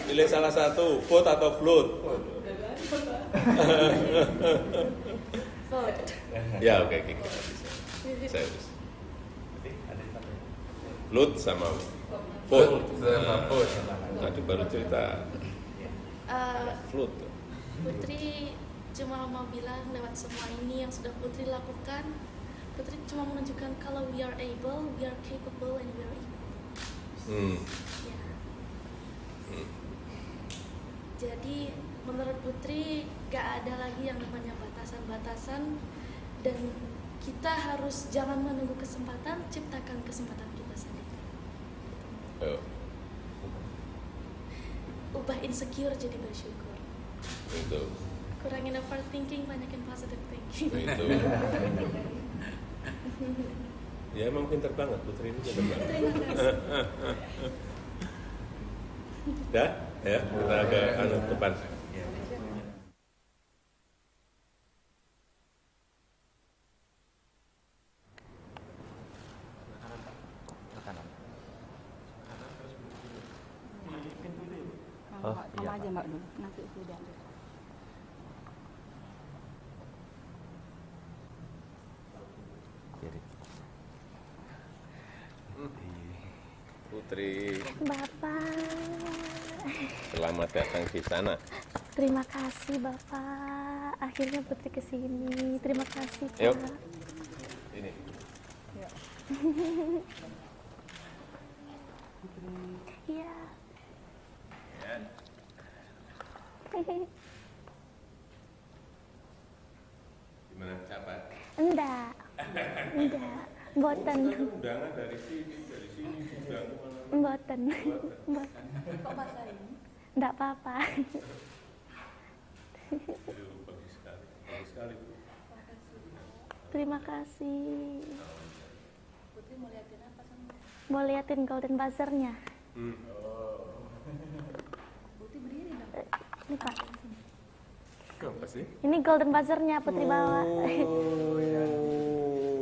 Pilih salah satu, food atau flute. Food. Ya oke. Saya urus. Flute sama food. Tadi baru cerita flute. Putri cuma mau bilang lewat semua ini yang sudah Putri lakukan, Putri cuma menunjukkan kalau we are able, we are capable, and we are equal. Ya. Jadi menurut Putri gak ada lagi yang namanya batasan-batasan, dan kita harus jangan menunggu kesempatan, ciptakan kesempatan kita sendiri. Ubah insecure jadi bersyukur. Betul. Kurangin overthinking, banyakin positive thinking. Betul. Ya emang pinter banget Putri ini, pinter banget. Dah, ya kita ke depan. Sama aja Mbak dulu, nanti sudah. Putri, Bapak. selamat datang di sana. Terima kasih Bapak. Akhirnya Putri kesini. Terima kasih Pak. Yuk. Ini. Iya. Gimana capat? Enggak. Mboten. Undangan dari sini undangan. Mboten. Kok bahasa ini? Enggak apa-apa. Bagus sekali. Terima kasih. Putri mau liatin apa sama? Mau liatin Golden Buzzer-nya. Putri berdiri dong. Ini Pak. Apa sih? Ini Golden Buzzer-nya Putri bawa.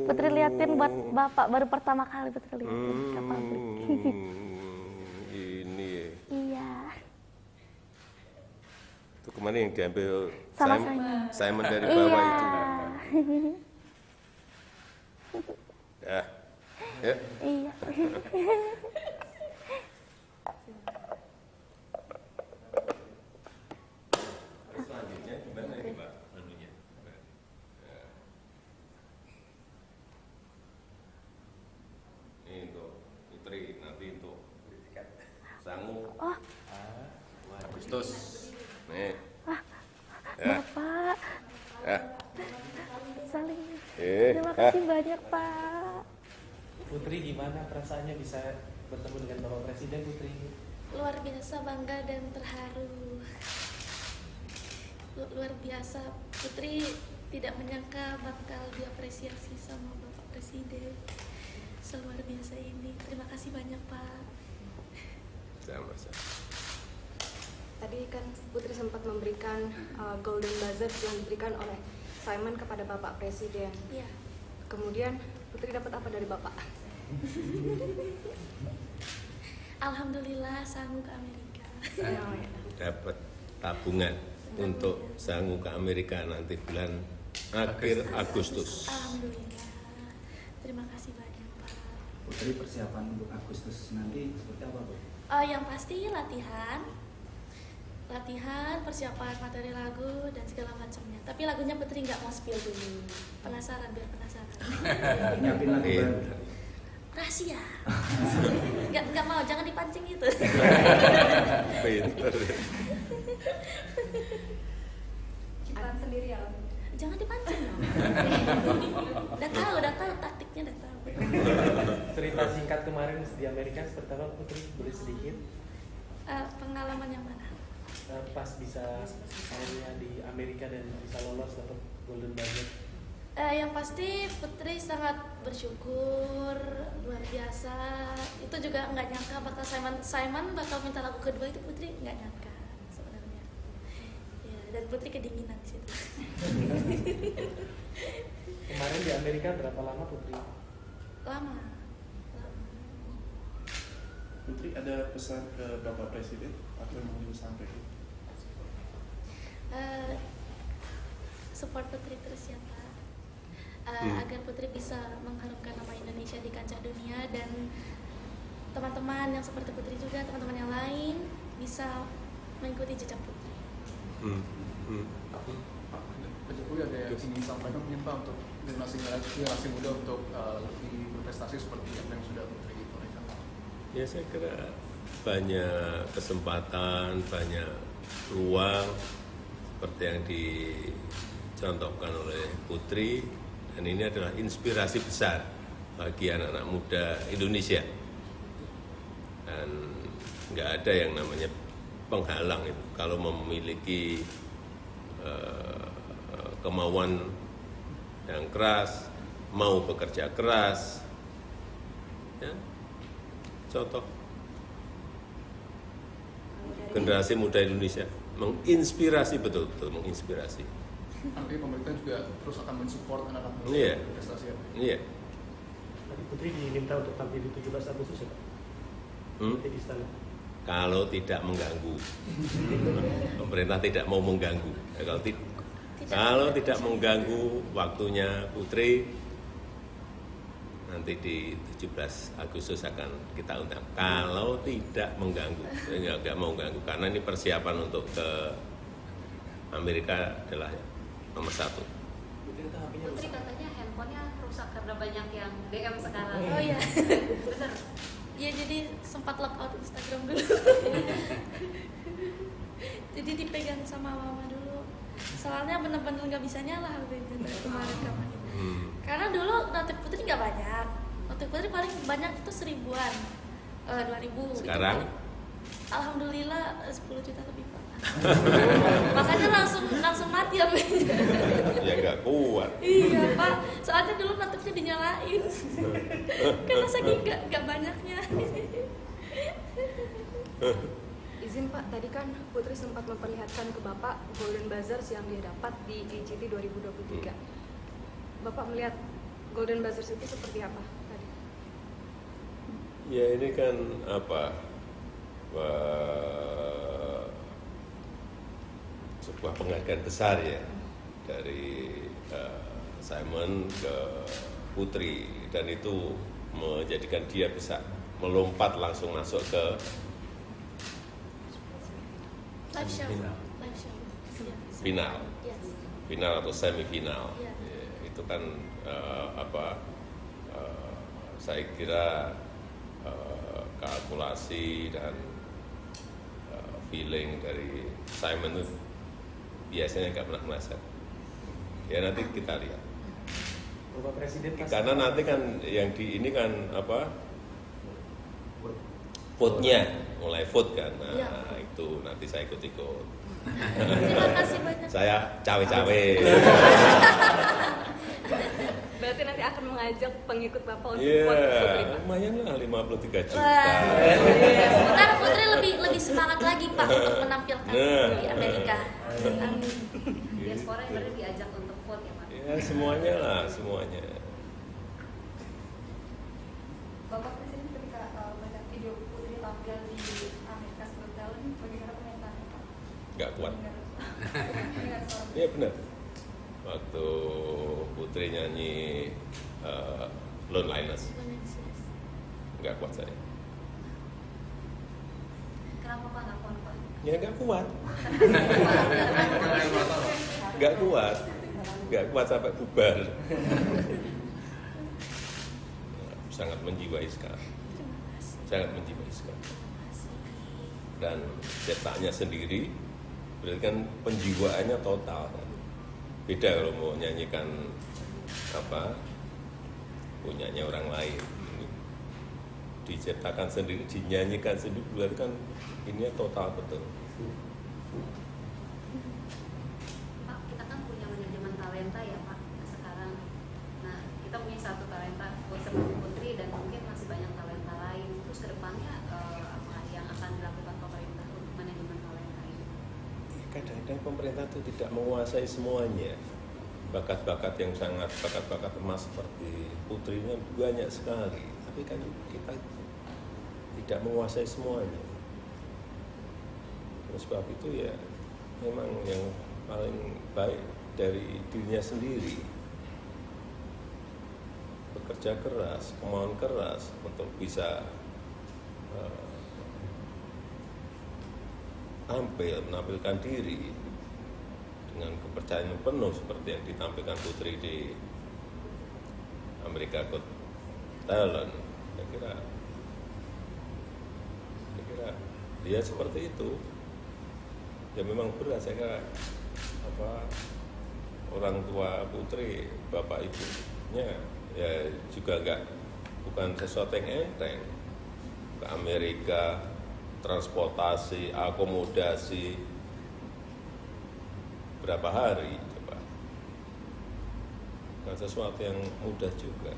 Putri liatin buat Bapak, baru pertama kali Putri liatin ke pabrik. Ini ya. Iya. Itu kemarin yang diambil Sama Simon dari bawah itu. Ya. Ya. Iya. Selanjutnya gimana ini Pak? Menunya. Ini untuk Putri, nanti untuk sangu. Oh. Agustus. Nih. Ya. Bapak. Ya. Saling. Terima kasih banyak Pak. Putri, gimana perasaannya bisa bertemu dengan Bapak Presiden, Putri? Luar biasa bangga dan terharu. Luar biasa, Putri tidak menyangka bakal diapresiasi sama Bapak Presiden seluar biasa ini. Terima kasih banyak Pak. Sama-sama. Tadi kan Putri sempat memberikan Golden Buzzer yang diberikan oleh Simon kepada Bapak Presiden. Iya. Kemudian Putri dapat apa dari Bapak? Alhamdulillah sanggup ke Amerika. Dapat tabungan untuk sangu ke Amerika nanti bulan akhir Agustus. Alhamdulillah. Terima kasih banyak Pak. Putri, persiapan untuk Agustus nanti seperti apa Bu? Yang pasti latihan, persiapan materi lagu dan segala macamnya. Tapi lagunya Putri nggak mau spill dulu. Penasaran, biar penasaran. Nyiapin lagu baru. Rahasia. Nggak mau, jangan dipancing gitu. Pinter. Ciptaan sendiri ya? Jangan dipancing dong. Udah tahu taktiknya, udah tahu. Cerita singkat kemarin di Amerika seperti apa, Putri? Boleh sedikit? Pengalaman yang mana? Pas bisa akhirnya di Amerika dan bisa lolos dapat Golden Buzzer. Yang pasti Putri sangat bersyukur, luar biasa. Itu juga nggak nyangka bakal Simon bakal minta lagu kedua, itu Putri nggak nyangka sebenarnya. Ya, dan Putri kedinginan di situ. Kemarin di Amerika berapa lama Putri? Lama. Putri, ada pesan ke Bapak Presiden apa yang mau disampaikan? Support Putri terus ya Pak. Agar Putri bisa mengharumkan nama Indonesia di kancah dunia, dan teman-teman yang seperti Putri juga, teman-teman yang lain bisa mengikuti jejak Putri. Pak Jokowi ada yang ingin disampaikan mungkin Pak untuk generasi muda untuk lebih berprestasi seperti apa yang sudah Putri torehkan? Ya saya kira banyak kesempatan, banyak ruang seperti yang dicontohkan oleh Putri, dan ini adalah inspirasi besar bagi anak-anak muda Indonesia. Dan nggak ada yang namanya penghalang itu kalau memiliki kemauan yang keras, mau bekerja keras, ya, contoh generasi muda Indonesia menginspirasi, betul-betul menginspirasi. Artinya pemerintah juga terus akan mensupport anak-anak muda Iya. berprestasi ya? Iya. Tadi Putri diminta untuk tampil di 17 Agustus ya Pak? Di istana. Kalau tidak mengganggu, pemerintah tidak mau mengganggu. Ya, kalau tidak mengganggu waktunya Putri, nanti di 17 Agustus akan kita undang. Kalau tidak mengganggu, nggak mau mengganggu, karena ini persiapan untuk ke Amerika adalah nomor 1. Putri katanya handphonenya rusak karena banyak yang DM sekarang. Oh iya. Bener. Iya, jadi sempat lockout Instagram dulu. Jadi dipegang sama mama dulu. Soalnya bener-bener nggak bisa nyala HP itu dari kemarin. Karena dulu notif Putri nggak banyak. Notif Putri paling banyak itu 1000-an, 2000. Sekarang? Itu alhamdulillah 10 juta lebih Pak. Makanya langsung mati HP-nya. Ya nggak kuat. Iya Pak, soalnya dulu notifnya dinyalain. Karena saking nggak banyaknya. Izin Pak, tadi kan Putri sempat memperlihatkan ke Bapak Golden Buzzers yang dia dapat di AGT 2023. Bapak melihat Golden Buzzers itu seperti apa tadi? Ya ini kan sebuah penghargaan besar ya dari Simon ke Putri, dan itu menjadikan dia bisa melompat langsung masuk ke Live show. final, Yes. final atau semifinal. Iya. Ya, itu kan saya kira kalkulasi dan feeling dari Simon itu biasanya nggak pernah meleset. Ya nanti kita lihat. Bapak Presiden Karena nanti kan yang di ini kan vote-nya, mulai vote kan. Nah, Ya. itu nanti saya ikut-ikut. Terima kasih banyak. Saya cawe-cawe. Berarti nanti akan mengajak pengikut Bapak untuk Iya, vote Putri, Pak? lumayan lah 53 juta. Wah, ntar Putri lebih semangat lagi Pak untuk menampilkan di Amerika. Amin. Diaspora yang berarti diajak untuk vote ya Pak? Ya semuanya lah, semuanya. Bapak Presiden ketika melihat video Putri tampil di Amerika Got Talent, bagaimana komentarnya Pak? Nggak kuat. Dengar suara Iya benar. Waktu Putri nyanyi Loneliness, nggak kuat saya. Kenapa Pak nggak kuat Pak? Ya nggak kuat. Nggak kuat. Nggak kuat sampai bubar. Sangat menjiwai sekali. Sangat menjiwai sekali. Dan cetaknya sendiri, berarti kan penjiwaannya total kan. Beda kalau mau nyanyikan punyanya orang lain. Diciptakan sendiri, dinyanyikan sendiri, berarti kan ini total betul. Pak, kita kan punya manajemen talenta ya Pak sekarang. Nah, kita punya satu talenta seperti Putri dan mungkin masih banyak talenta lain. Terus kedepannya apa yang akan dilakukan pemerintah untuk manajemen talenta ini? Kadang-kadang pemerintah itu tidak menguasai semuanya. Bakat-bakat yang sangat bakat-bakat emas seperti Putri ini banyak sekali. Tapi kan kita tidak menguasai semuanya. Oleh sebab itu ya memang yang paling baik dari dirinya sendiri. Bekerja keras, kemauan keras untuk bisa tampil, menampilkan diri dengan kepercayaan penuh seperti yang ditampilkan Putri di Amerika Got Talent. Saya kira ya seperti itu. Ya memang berat, saya kira orang tua Putri, bapak ibunya ya juga bukan sesuatu yang enteng. Ke Amerika, transportasi, akomodasi, berapa hari coba. Bukan sesuatu yang mudah juga.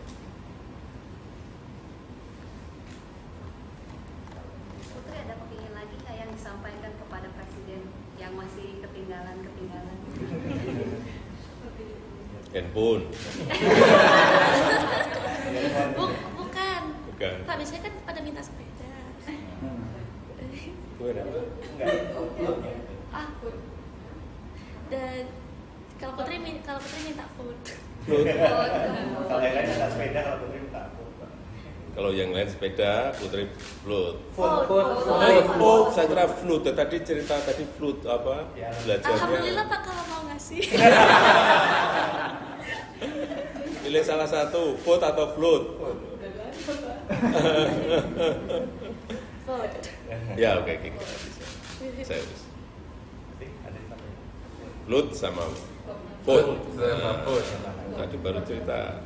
Putri ada kepingin lagi nggak yang disampaikan kepada Presiden yang masih ketinggalan? Handphone. Bukan. Bukan. Pak, biasanya kan pada minta sepeda. Dan kalau Putri minta food. Kalau yang lain minta sepeda, kalau Putri minta food. Kalau yang lain sepeda, Putri float. Food. Saya kira float. Tadi cerita float apa? Ya. Belajarnya. Alhamdulillah Pak kalau mau ngasih. Pilih salah satu, food atau float. Food. Ya oke, kita bisa. Saya bisa. Float sama food. Tadi baru cerita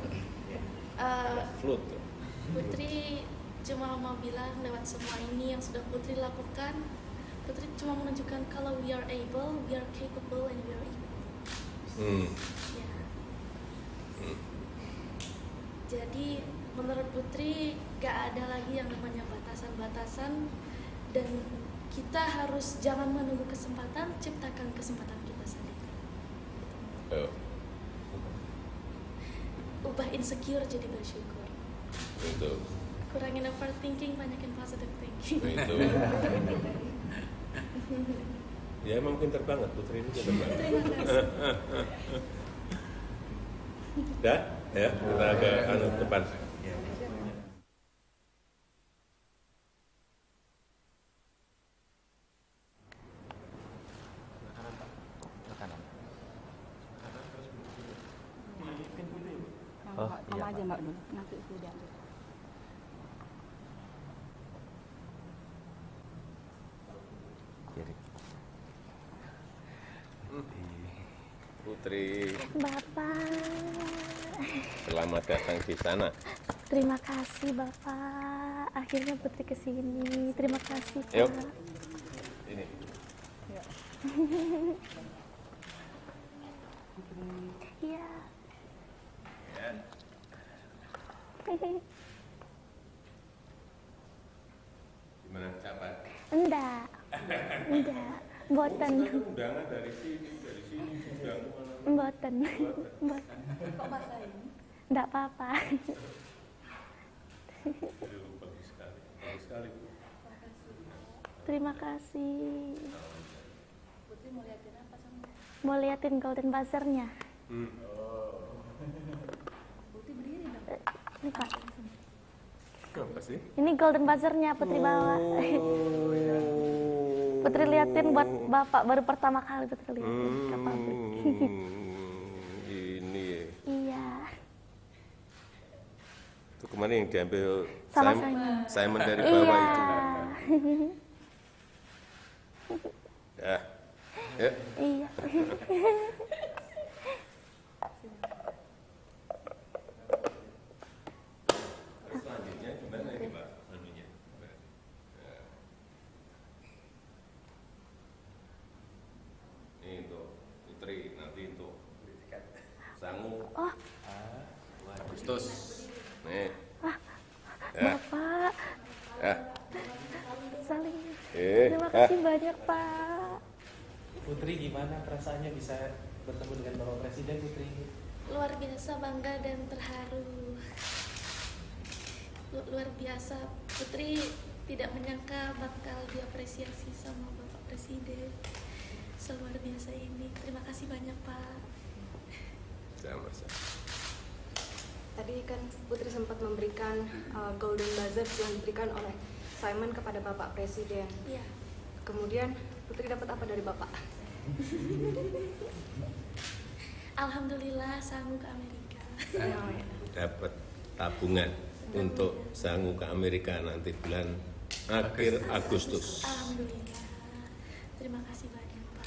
float. Putri cuma mau bilang lewat semua ini yang sudah Putri lakukan, Putri cuma menunjukkan kalau we are able, we are capable, and we are equal. Ya. Jadi menurut Putri gak ada lagi yang namanya batasan-batasan, dan kita harus jangan menunggu kesempatan, ciptakan kesempatan kita sendiri. Ubah insecure jadi bersyukur. Itu. Kurangin overthinking, banyakin positive thinking. Itu. Ya emang pinter banget, Putri ini pinter banget. Terima kasih. Dah, ya kita ke depan. Mama aja Mbak dulu, nanti sudah. Putri, Bapak. selamat datang di sana. Terima kasih Bapak. Akhirnya Putri kesini. Terima kasih Pak. Yuk. Ini. Iya. Gimana capai? Enggak. Mboten. Undangan dari sini undangan. Mboten. Kok bahasa ini? Enggak apa-apa. Bagus sekali. Terima kasih. Putri mau liatin apa sama? Mau liatin Golden Buzzer-nya. Putri berdiri dong. Ini Pak. Apa sih? Ini Golden Buzzer-nya Putri bawa. Putri liatin buat Bapak, baru pertama kali Putri liatin ke pabrik. Ini ya. Iya. Itu kemarin yang diambil Sama Simon dari bawah itu. Ya. Ya. Iya. Selanjutnya gimana ini Pak? Anunya. Ini untuk Putri, nanti untuk sangu. Oh. Agustus. Nih. Ya. Bapak. Ya. Saling. Terima kasih banyak Pak. Putri gimana perasaannya bisa bertemu dengan Bapak Presiden, Putri? Luar biasa bangga dan terharu. Luar biasa, Putri tidak menyangka bakal diapresiasi sama Bapak Presiden seluar biasa ini. Terima kasih banyak Pak. Sama-sama. Tadi kan Putri sempat memberikan Golden Buzzer yang diberikan oleh Simon kepada Bapak Presiden. Iya. Kemudian Putri dapat apa dari Bapak? Alhamdulillah sanggup ke Amerika. Dapat tabungan untuk sanggup ke Amerika nanti bulan akhir Agustus. Alhamdulillah. Terima kasih banyak Pak.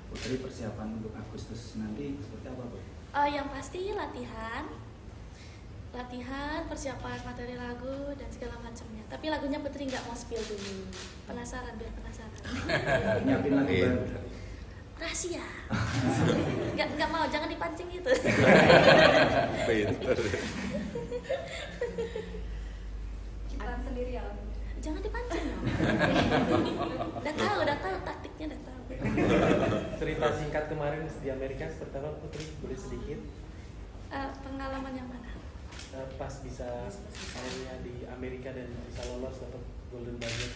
Putri, persiapan untuk Agustus nanti seperti apa, Bu? Yang pasti latihan, persiapan materi lagu dan segala macamnya. Tapi lagunya Putri nggak mau spill dulu. Penasaran, biar penasaran. Nyiapin lagu baru. Rahasia. Nggak mau, jangan dipancing gitu. Pinter. Ciptaan sendiri ya. Jangan dipancing. Udah tahu taktiknya udah tahu. Cerita singkat kemarin di Amerika seperti apa Putri? Boleh sedikit? Pengalaman yang mana? Pas bisa akhirnya di Amerika dan bisa lolos dapat Golden Buzzer.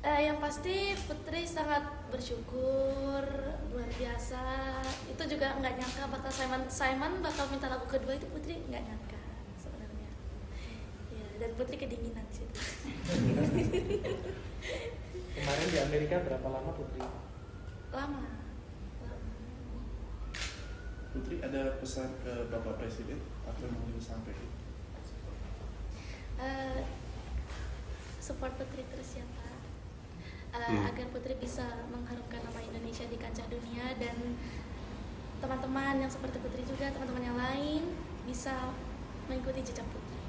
Yang pasti Putri sangat bersyukur, luar biasa. Itu juga nggak nyangka bakal Simon bakal minta lagu kedua, itu Putri nggak nyangka sebenarnya. Ya, dan Putri kedinginan sih. Kemarin di Amerika berapa lama Putri? Lama. Putri, ada pesan ke Bapak Presiden apa yang mau disampaikan? Support Putri terus ya Pak. Agar Putri bisa mengharumkan nama Indonesia di kancah dunia, dan teman-teman yang seperti Putri juga, teman-teman yang lain bisa mengikuti jejak Putri.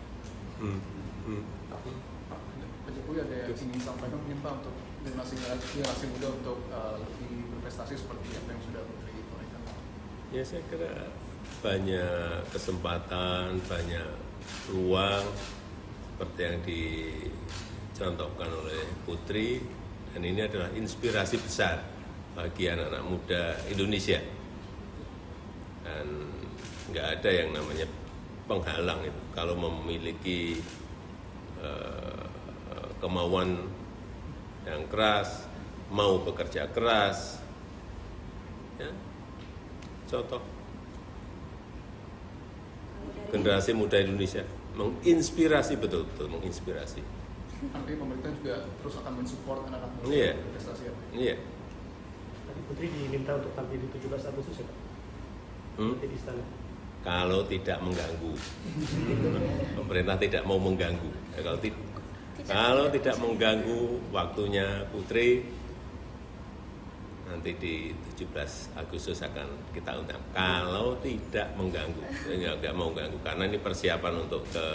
Pak Jokowi ada yang ingin disampaikan mungkin Pak untuk generasi muda untuk lebih berprestasi seperti apa yang sudah Putri torehkan? Ya saya kira banyak kesempatan, banyak ruang seperti yang dicontohkan oleh Putri, dan ini adalah inspirasi besar bagi anak-anak muda Indonesia. Dan nggak ada yang namanya penghalang itu kalau memiliki kemauan yang keras, mau bekerja keras, ya, contoh generasi muda Indonesia menginspirasi, betul-betul menginspirasi. Artinya pemerintah juga terus akan mensupport anak-anak muda Iya. berprestasi ya? Iya. Tadi Putri diminta untuk tampil di 17 Agustus ya Pak? Di istana. Kalau tidak mengganggu, pemerintah tidak mau mengganggu. Ya, kalau tidak mengganggu waktunya Putri, nanti di 17 Agustus akan kita undang. Kalau tidak mengganggu, nggak mau mengganggu, karena ini persiapan untuk ke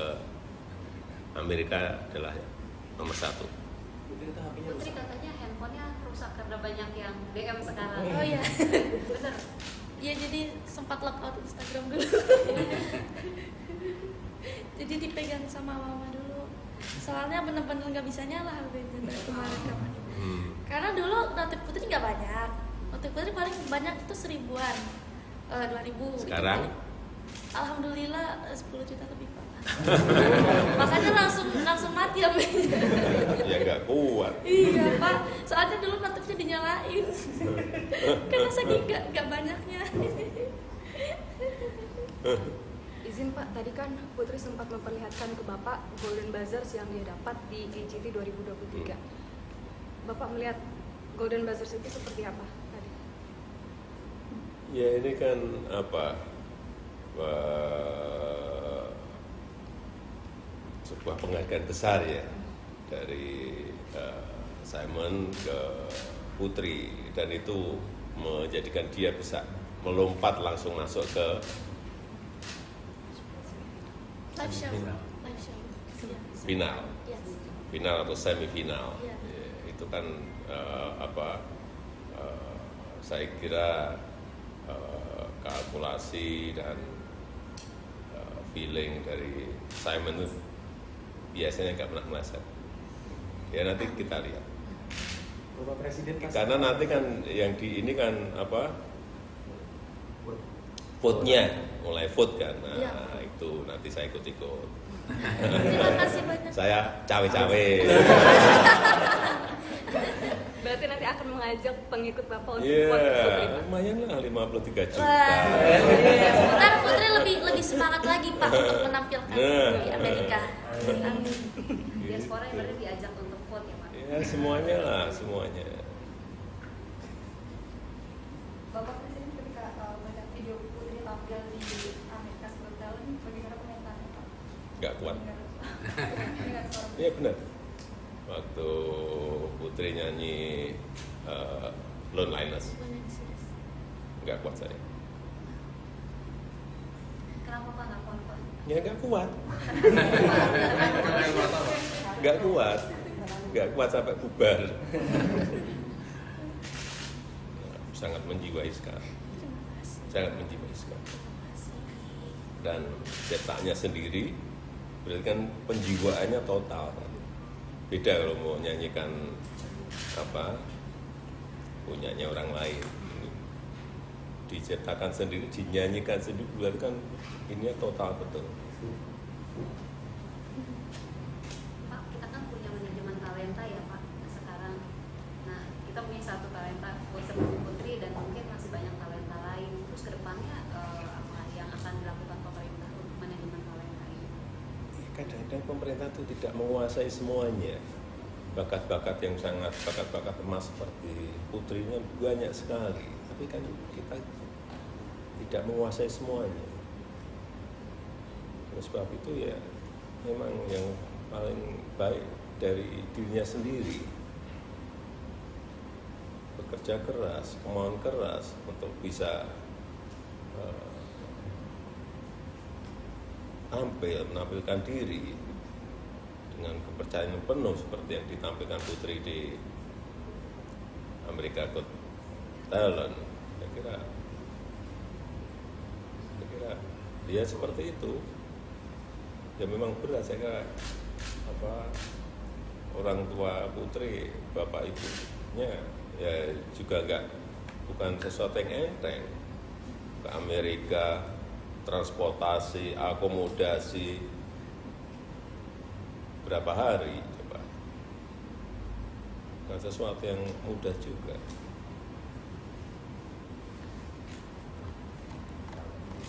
Amerika adalah nomor 1. Putri katanya handphonenya rusak karena banyak yang DM sekarang. Oh iya. Bener. Iya, jadi sempat lockout Instagram dulu. Jadi dipegang sama mama dulu. Soalnya bener-bener nggak bisa nyala HP itu dari kemarin. Karena dulu notif Putri nggak banyak. Notif Putri paling banyak itu 1000-an, 2000. Sekarang? Alhamdulillah 10 juta lebih Pak. Makanya langsung mati HP-nya. Ya nggak kuat. Iya Pak, soalnya dulu notifnya dinyalain. Karena saking nggak banyaknya. Izin Pak, tadi kan Putri sempat memperlihatkan ke Bapak Golden Buzzers yang dia dapat di AGT 2023. Bapak melihat Golden Buzzers itu seperti apa tadi? Ya ini kan sebuah penghargaan besar ya dari Simon ke Putri, dan itu menjadikan dia bisa melompat langsung masuk ke Live show. final, Yes. final atau semifinal. Iya. Ya, itu kan saya kira kalkulasi dan feeling dari Simon itu biasanya nggak pernah meleset. Ya nanti kita lihat. Bapak Presiden Karena nanti kan yang di ini kan vote-nya mulai vote kan. Nah, Iya. itu nanti saya ikut-ikut. Terima kasih banyak. Saya cawe-cawe. Berarti nanti akan mengajak pengikut Bapak untuk Iya, vote Putri, Pak? lumayan lah 53 juta. Wah, ntar Putri lebih semangat lagi Pak untuk menampilkan di Amerika. Amin. Diaspora yang berarti diajak untuk vote ya Pak? Ya semuanya lah, semuanya. tampil di Amerika 10 tahun, bagaimana komentarannya Pak? Nggak kuat. Dengan suara Iya benar. Waktu Putri nyanyi Loneliness, nggak kuat saya. Kenapa Pak nggak kuat Pak? Ya nggak kuat. Nggak kuat sampai bubar. Sangat menjiwai sekali. Dan cetaknya sendiri, berarti kan penjiwaannya total. Beda kalau mau nyanyikan punyanya orang lain. Diciptakan sendiri, dinyanyikan sendiri, berarti kan ini total betul. Pak, kita kan punya manajemen talenta ya Pak sekarang. Nah, kita punya satu talenta seperti Putri dan mungkin masih banyak talenta lain. Terus kedepannya apa yang akan dilakukan pemerintah untuk manajemen talenta ini? Kadang-kadang pemerintah itu tidak menguasai semuanya. Bakat-bakat yang sangat bakat-bakat emas seperti Putrinya banyak sekali. Tapi kan kita tidak menguasai semuanya. Oleh sebab itu ya memang yang paling baik dari dirinya sendiri. Bekerja keras, kemauan keras untuk bisa tampil, menampilkan diri dengan kepercayaan penuh seperti yang ditampilkan Putri di Amerika Got Talent. Saya kira dia seperti itu. Ya memang berat, saya kira orang tua Putri, bapak ibunya ya juga bukan sesuatu yang enteng. Ke Amerika, transportasi, akomodasi, berapa hari coba. Bukan sesuatu yang mudah juga.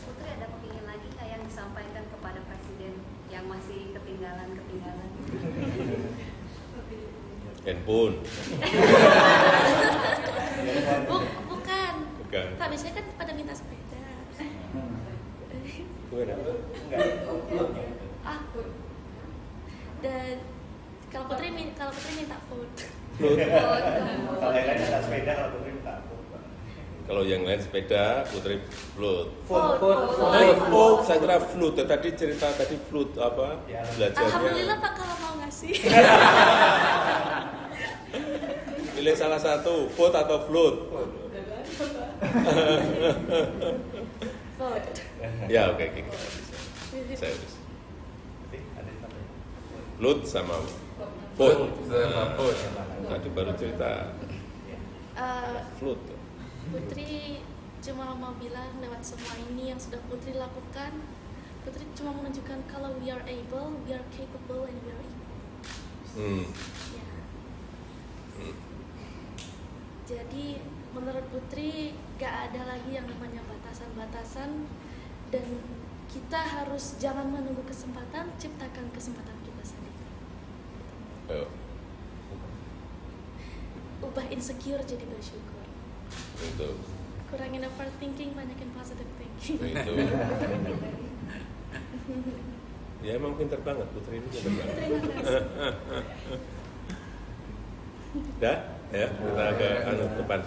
Putri ada kepingin lagi yang disampaikan kepada Presiden yang masih ketinggalan? Handphone. Bukan. Bukan. Pak, biasanya kan pada minta sepeda. Dan kalau Putri minta food. Kalau yang lain minta sepeda, kalau Putri minta food. Kalau yang lain sepeda, Putri float. Food. Saya kira float. Tadi cerita float apa? Ya. Belajarnya. Alhamdulillah Pak kalau mau ngasih. Pilih salah satu, food atau float. Food. Ya oke. Saya bisa. Float sama food. Tadi baru cerita float. Putri cuma mau bilang lewat semua ini yang sudah Putri lakukan, Putri cuma menunjukkan kalau we are able, we are capable, and we are equal. Ya. Jadi menurut Putri gak ada lagi yang namanya batasan-batasan, dan kita harus jangan menunggu kesempatan, ciptakan kesempatan kita sendiri. Ubah insecure jadi bersyukur. Itu. Kurangin overthinking, banyakin positive thinking. Itu. Ya emang pinter banget, Putri ini pinter banget. Dah, ya kita ke depan.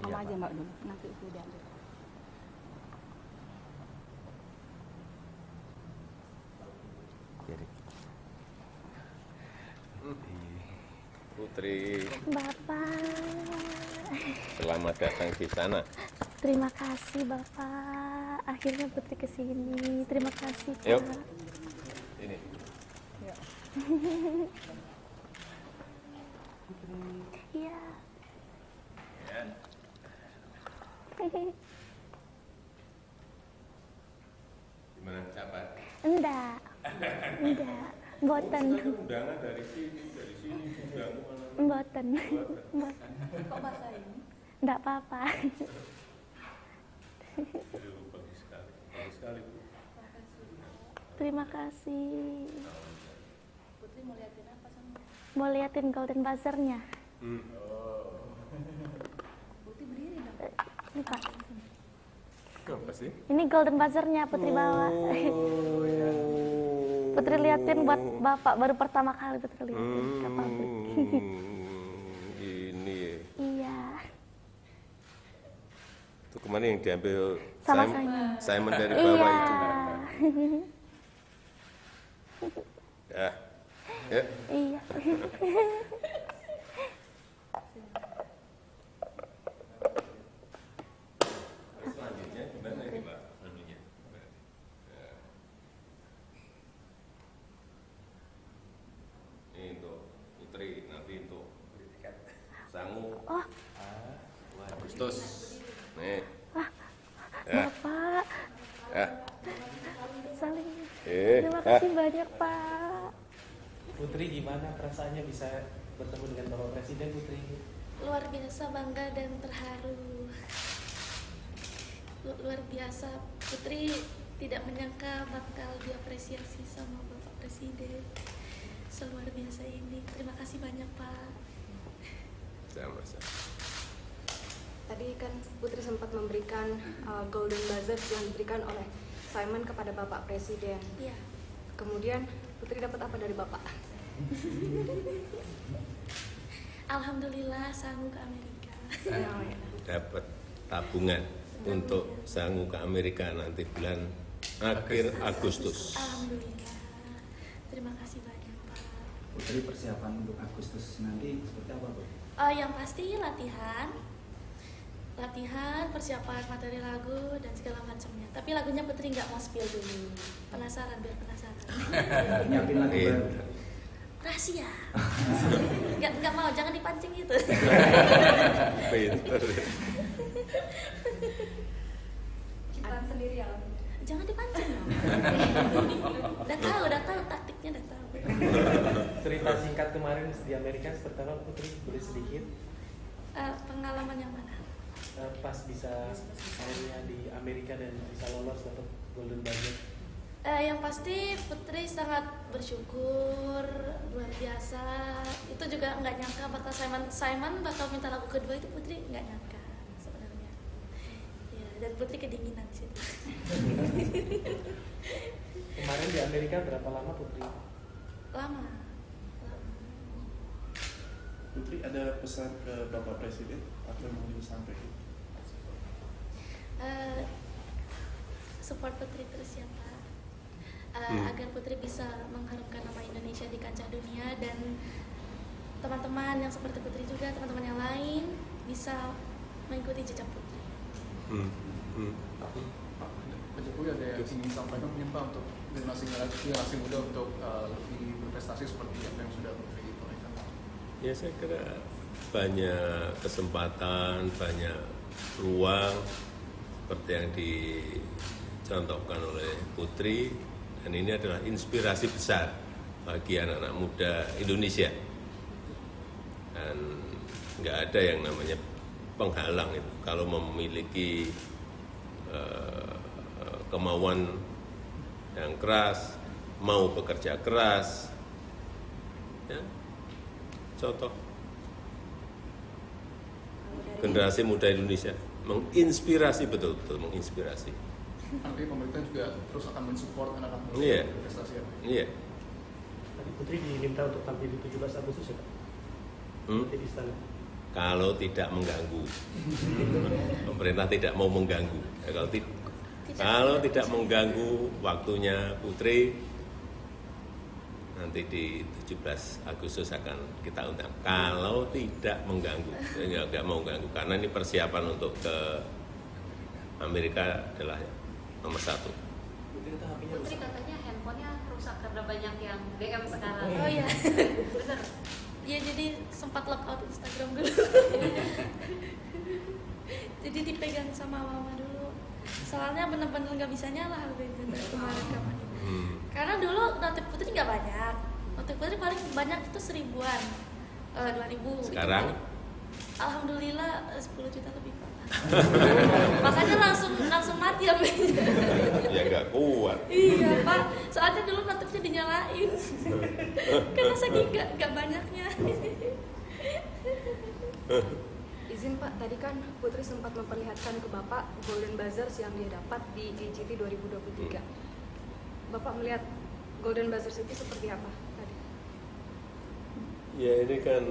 Mama aja Mbak dulu, nanti udah. Putri, Bapak. selamat datang di sana. Terima kasih Bapak. Akhirnya Putri kesini. Terima kasih Pak. Yuk. Ini. Iya. Gimana capat? Enggak. Mboten. Undangan dari sini undangan mana? Mboten. Kok bahasa ini? Enggak apa-apa. Bagus sekali. Bu. Terima kasih. Putri mau liatin apa sama? Mau liatin Golden Buzzer-nya. Putri berdiri dong. Ini Pak. Apa sih? Ini Golden Buzzer-nya Putri bawa. Putri liatin buat Bapak, baru pertama kali Putri liatin ke pabrik. Ini Iya. itu kemarin yang diambil Sama Simon dari bawah itu. Ya. Ya. Iya. Selanjutnya gimana ini Mbak? Anunya. Ya. Ini untuk Putri, nanti untuk Sangu. Oh. Agustus. Nih. Bapak. Ya. Saling. Terima kasih banyak Pak. Putri, gimana perasaannya bisa bertemu dengan Bapak Presiden, Putri? Luar biasa bangga dan terharu. Luar biasa, Putri tidak menyangka bakal diapresiasi sama Bapak Presiden seluar biasa ini. Terima kasih banyak Pak. Sama-sama. Tadi kan Putri sempat memberikan Golden Buzzer yang diberikan oleh Simon kepada Bapak Presiden. Iya. Kemudian Putri dapat apa dari Bapak? Alhamdulillah Sangu ke Amerika. Dapat tabungan untuk Sangu ke Amerika nanti bulan akhir Agustus. Alhamdulillah. Terima kasih banyak Pak. Putri, persiapan untuk Agustus nanti seperti apa, Bu? Yang pasti latihan, persiapan materi lagu dan segala macamnya. Tapi lagunya Putri nggak mau spill dulu. Penasaran, biar penasaran. Nyiapin lagu baru. Rahasia. Nggak mau, jangan dipancing gitu. Pinter. Ciptaan sendiri ya. Jangan dipancing. Udah tahu taktiknya, udah tahu. Cerita singkat kemarin di Amerika seperti apa, Putri? Boleh sedikit? Pengalaman yang mana? Pas bisa akhirnya di Amerika dan bisa lolos dapat Golden Buzzer. Yang pasti Putri sangat bersyukur, luar biasa. Itu juga nggak nyangka bakal Simon bakal minta lagu kedua, itu Putri nggak nyangka sebenarnya. Ya, dan Putri kedinginan di situ. Kemarin di Amerika berapa lama, Putri? Lama. Putri, ada pesan ke Bapak Presiden apa yang mau disampaikan? Support Putri terus ya Pak. Agar Putri bisa mengharumkan nama Indonesia di kancah dunia, dan teman-teman yang seperti Putri juga, teman-teman yang lain bisa mengikuti jejak Putri. Pak Jokowi ada yang ingin disampaikan mungkin Pak untuk generasi muda untuk lebih berprestasi seperti apa yang sudah Putri torehkan? Ya, saya kira banyak kesempatan, banyak ruang seperti yang dicontohkan oleh Putri, dan ini adalah inspirasi besar bagi anak-anak muda Indonesia. Dan nggak ada yang namanya penghalang itu kalau memiliki kemauan yang keras, mau bekerja keras, ya. Contoh generasi muda Indonesia menginspirasi, betul-betul menginspirasi. Artinya pemerintah juga terus akan mensupport anak-anak muda Iya. berprestasi ya? Iya. Tadi Putri diminta untuk tampil di 17 Agustus ya, Pak? Di istana. Kalau tidak mengganggu, pemerintah tidak mau mengganggu. Ya, kalau tidak mengganggu waktunya Putri, nanti di 17 Agustus akan kita undang. Kalau tidak mengganggu, nggak mau mengganggu, karena ini persiapan untuk ke Amerika adalah nomor 1. Putri katanya handphonenya rusak karena banyak yang DM sekarang. Oh iya. Bener. Iya, jadi sempat lockout Instagram dulu. Jadi dipegang sama mama dulu. Soalnya bener-bener nggak bisa nyala HP itu kemarin. Karena dulu notif Putri nggak banyak. Notif Putri paling banyak itu 1000-an, 2000. Sekarang? Alhamdulillah 10 juta lebih Pak. Makanya langsung mati ya. Ya nggak kuat. Iya Pak, soalnya dulu notifnya dinyalain. Karena saking nggak banyaknya. Izin Pak, tadi kan Putri sempat memperlihatkan ke Bapak Golden Buzzer yang dia dapat di AGT 2023. Bapak melihat Golden Buzzer itu seperti apa tadi? Ya ini kan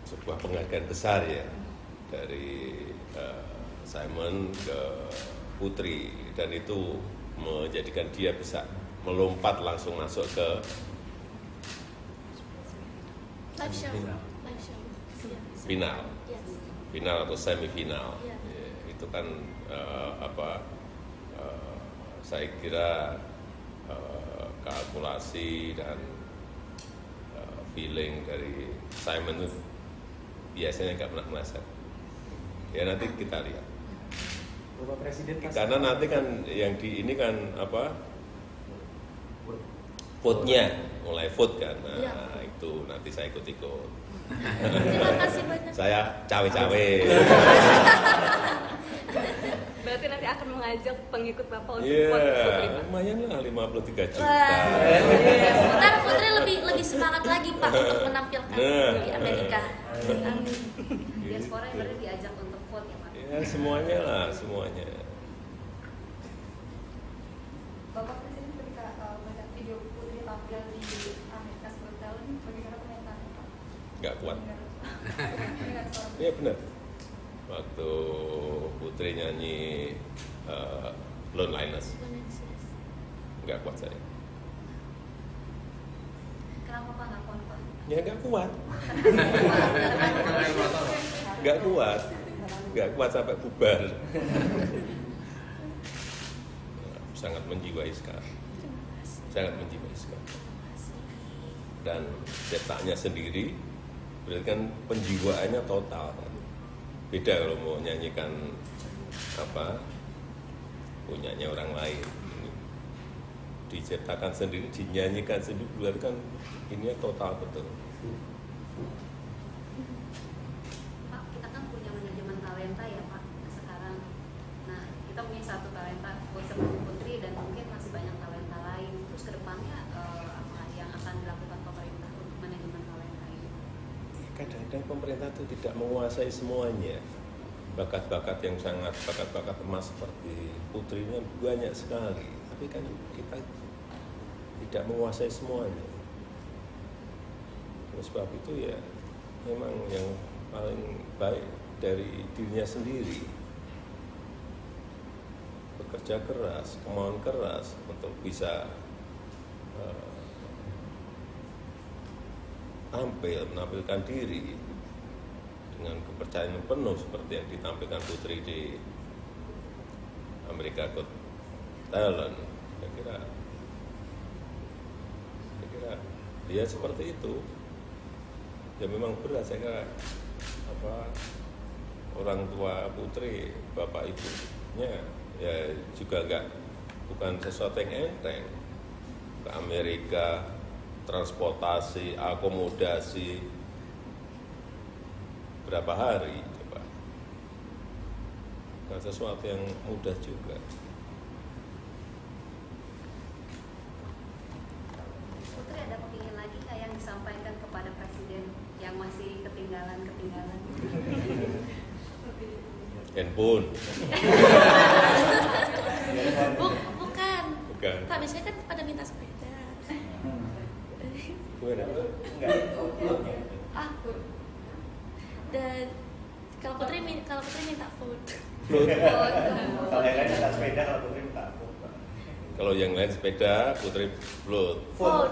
sebuah penghargaan besar ya dari Simon ke Putri, dan itu menjadikan dia bisa melompat langsung masuk ke Live show. final, final atau semifinal. Ya, itu kan saya kira kalkulasi dan feeling dari Simon itu biasanya nggak pernah meleset. Ya nanti kita lihat. Bapak Presiden Karena nanti kan yang di ini kan vote-nya mulai vote kan. Nah, itu nanti saya ikut-ikut. Terima kasih banyak. Saya cawe-cawe. Berarti nanti akan mengajak pengikut Bapak untuk Iya, vote Putri, Pak. lumayan lah 53 juta. Ntar Putri lebih semangat lagi Pak untuk menampilkan di Amerika. Amin. Diaspora yang berarti diajak untuk vote ya Pak? Ya semuanya lah, semuanya. Bapak Presiden ketika melihat video Putri tampil di Amerika Got Talent, bagaimana komentarnya Pak? Nggak kuat. Mendengar suara Iya benar. Waktu Putri nyanyi Loneliness, nggak kuat saya. Kenapa Pak nggak kuat Pak? Ya nggak kuat. Nggak kuat. Nggak kuat sampai bubar. Sangat menjiwai sekali. Sangat menjiwai sekali. Dan cetaknya sendiri, berarti kan penjiwaannya total kan. Beda kalau mau nyanyikan punyanya orang lain. Diciptakan sendiri, dinyanyikan sendiri, berarti kan ini total betul. Pak, kita kan punya manajemen talenta ya Pak sekarang. Nah, kita punya satu talenta seperti Putri dan mungkin masih banyak talenta lain. Terus kedepannya apa yang akan dilakukan pemerintah untuk manajemen talenta ini? Kadang-kadang pemerintah itu tidak menguasai semuanya. Bakat-bakat yang sangat bakat-bakat emas seperti Putri ini banyak sekali, tapi kan kita tidak menguasai semuanya. Oleh sebab itu ya memang yang paling baik dari dirinya sendiri, bekerja keras, kemauan keras untuk bisa tampil, menampilkan diri dengan kepercayaan penuh seperti yang ditampilkan Putri di Amerika Got Talent. Saya kira ya seperti itu. Ya memang berat, saya kira orang tua Putri, bapak ibunya ya juga bukan sesuatu yang enteng. Ke Amerika, transportasi, akomodasi, berapa hari coba, bukan sesuatu yang mudah juga. Putri ada kepingin lagi nggak yang disampaikan kepada Presiden yang masih ketinggalan? Handphone. Bukan. Bukan. Pak, biasanya kan pada minta sepeda. Gimana? Dan kalau Putri minta food. Float. Kalau yang lain minta sepeda, kalau Putri minta food. Kalau yang lain sepeda, Putri float. Food.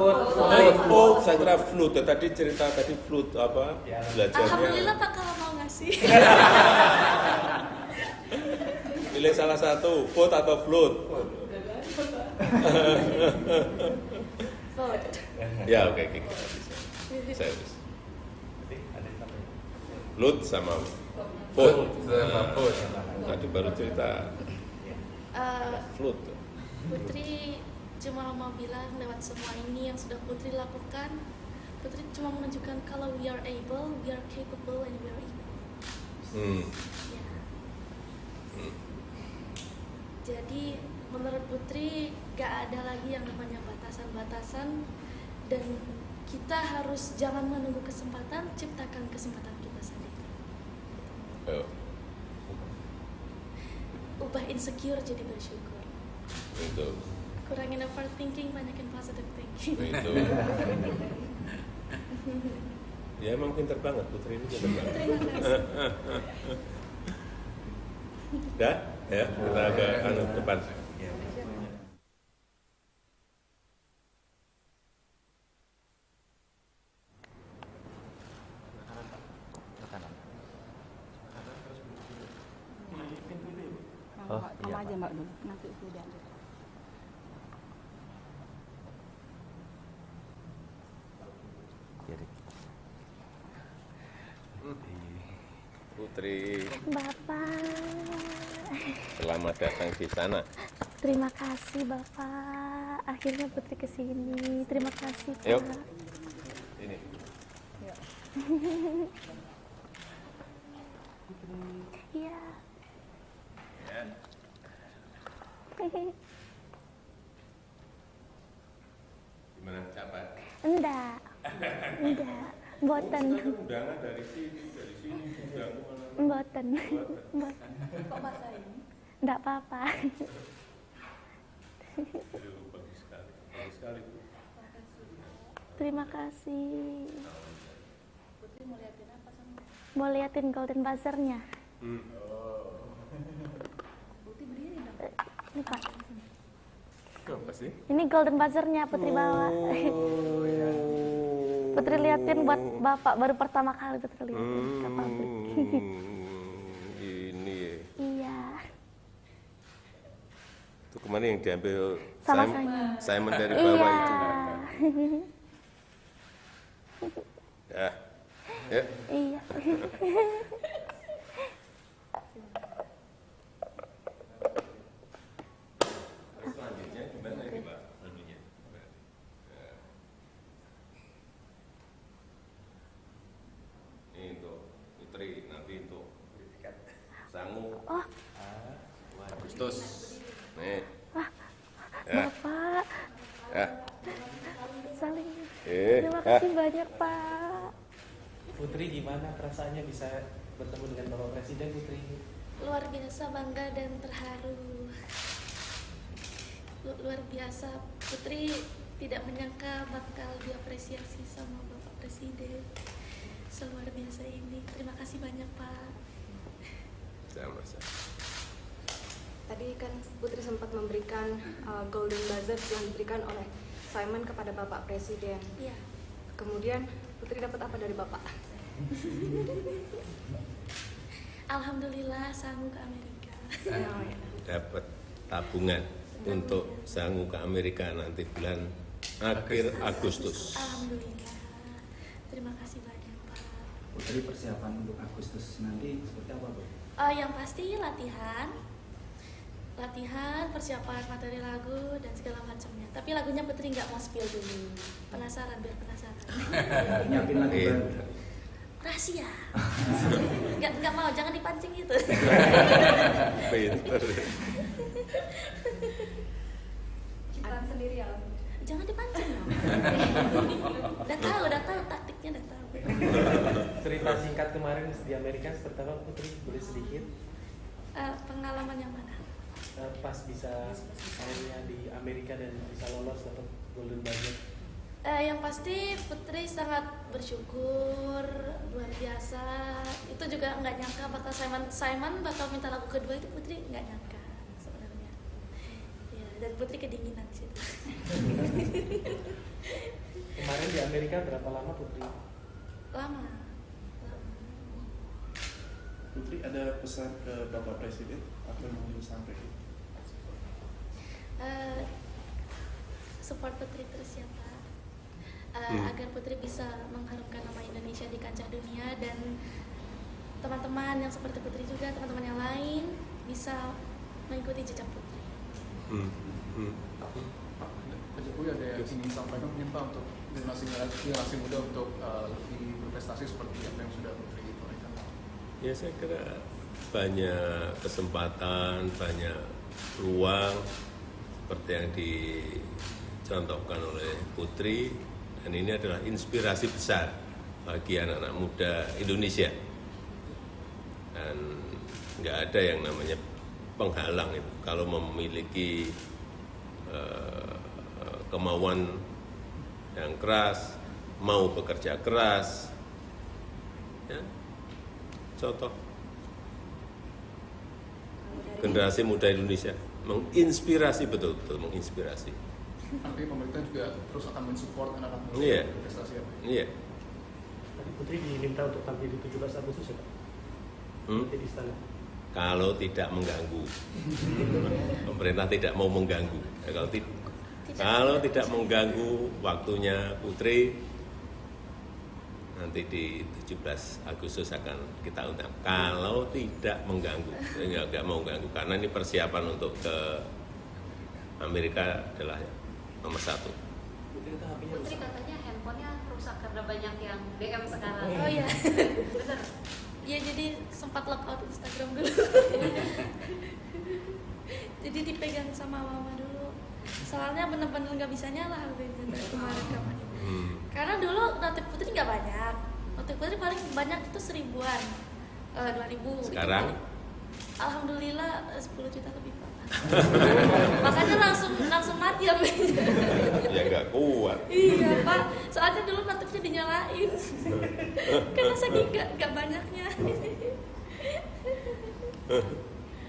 Saya kira float. Tadi cerita float apa? Ya. Belajarnya. Alhamdulillah Pak kalau mau ngasih. Pilih salah satu, food atau float. Food. Ya oke. Saya bisa. Float sama food. Tadi baru cerita float. Putri cuma mau bilang lewat semua ini yang sudah Putri lakukan, Putri cuma menunjukkan kalau we are able, we are capable, and we are equal. Ya. Jadi menurut Putri gak ada lagi yang namanya batasan-batasan, dan kita harus jangan menunggu kesempatan, ciptakan kesempatan kita sendiri. Ubah insecure jadi bersyukur. Itu. Kurangin overthinking, banyakin positive thinking. Itu. Ya emang pinter banget Putri ini, pinter banget. Terima kasih. Dah, ya kita ke depan. Mama aja Mbak dulu, nanti sudah. Putri, Bapak. selamat datang di sana. Terima kasih Bapak. Akhirnya Putri kesini. Terima kasih Pak. Yuk. Ini. Iya. Gimana capek? Enggak. Mboten. Undangan dari sini undangan mana? Mboten. Kok bahasa ini? Enggak apa-apa. Bagus sekali. Terima kasih. Putri mau liatin apa sama? Mau liatin Golden Buzzer-nya. Putri berdiri dong. Ini Pak. Apa sih? Ini Golden Buzzer-nya Putri bawa. Putri liatin buat Bapak, baru pertama kali Putri liatin ke pabrik. Ini. Iya. Itu kemana yang diambil Sama Simon dari bawah itu? Ya. Ya. Iya. Selanjutnya gimana ini Pak? Selanjutnya. Ini untuk Putri, nanti untuk sangu. Oh. Agustus. Nih. Ya. Bapak. Ya. Saling. Terima kasih banyak Pak. Putri, gimana perasaannya bisa bertemu dengan Bapak Presiden, Putri? Luar biasa bangga dan terharu. Luar biasa, Putri tidak menyangka bakal diapresiasi sama Bapak Presiden seluar biasa ini. Terima kasih banyak Pak. Sama-sama. Tadi kan Putri sempat memberikan Golden Buzzer yang diberikan oleh Simon kepada Bapak Presiden. Iya. Kemudian Putri dapat apa dari Bapak? Alhamdulillah sanggup ke Amerika. Dapat tabungan untuk sangu ke Amerika nanti bulan akhir Agustus. Alhamdulillah. Terima kasih banyak Pak. Putri, persiapan untuk Agustus nanti seperti apa Bu? Yang pasti latihan, persiapan materi lagu dan segala macamnya. Tapi lagunya Putri nggak mau spill dulu. Penasaran, biar penasaran. Nyiapin lagu baru. Rahasia. Nggak mau, jangan dipancing gitu. Pinter. Ciptaan sendiri ya? Jangan dipancing dong. Udah tahu taktiknya, udah tahu. Cerita singkat kemarin di Amerika seperti apa, Putri? Boleh sedikit? Pengalaman yang mana? Pas bisa akhirnya di Amerika dan bisa lolos dapat Golden Buzzer. Yang pasti Putri sangat bersyukur, luar biasa. Itu juga nggak nyangka bakal Simon bakal minta lagu kedua, itu Putri nggak nyangka sebenarnya. Ya, dan Putri kedinginan di situ. Kemarin di Amerika berapa lama Putri? Lama. Putri, ada pesan ke Bapak Presiden apa yang mau disampaikan? Support Putri terus ya Pak. Agar Putri bisa mengharumkan nama Indonesia di kancah dunia, dan teman-teman yang seperti Putri juga, teman-teman yang lain bisa mengikuti jejak Putri. Pak Jokowi ada yang ingin sampaikan mungkin Pak untuk generasi muda untuk lebih berprestasi seperti apa yang sudah Putri torehkan? Ya saya kira banyak kesempatan, banyak ruang seperti yang dicontohkan oleh Putri, dan ini adalah inspirasi besar bagi anak-anak muda Indonesia. Dan nggak ada yang namanya penghalang itu kalau memiliki kemauan yang keras, mau bekerja keras, ya. Contoh generasi muda Indonesia menginspirasi, betul-betul menginspirasi. Artinya pemerintah juga terus akan mensupport anak-anak muda Iya. berprestasi ya Pak? Iya. Tadi Putri diminta untuk tampil di 17 Agustus ya Pak? Di istana. Kalau tidak mengganggu, pemerintah tidak mau mengganggu. Ya, kalau tidak mengganggu waktunya Putri, nanti di 17 Agustus akan kita undang. Kalau tidak mengganggu, nggak mau ganggu, karena ini persiapan untuk ke Amerika adalah nomor 1. Putri katanya handphonenya rusak karena banyak yang DM sekarang. Oh iya. Bener. Iya, jadi sempat lockout Instagram dulu. Jadi dipegang sama mama dulu. Soalnya bener-bener nggak bisa nyala HP-nya dari kemarin. Karena dulu notif Putri nggak banyak. Notif Putri paling banyak itu 1000-an, 2000. Sekarang? Alhamdulillah 10 juta lebih Pak. Makanya langsung mati HP-nya. Ya nggak kuat. Iya Pak, soalnya dulu notifnya dinyalain. Karena saking nggak banyaknya.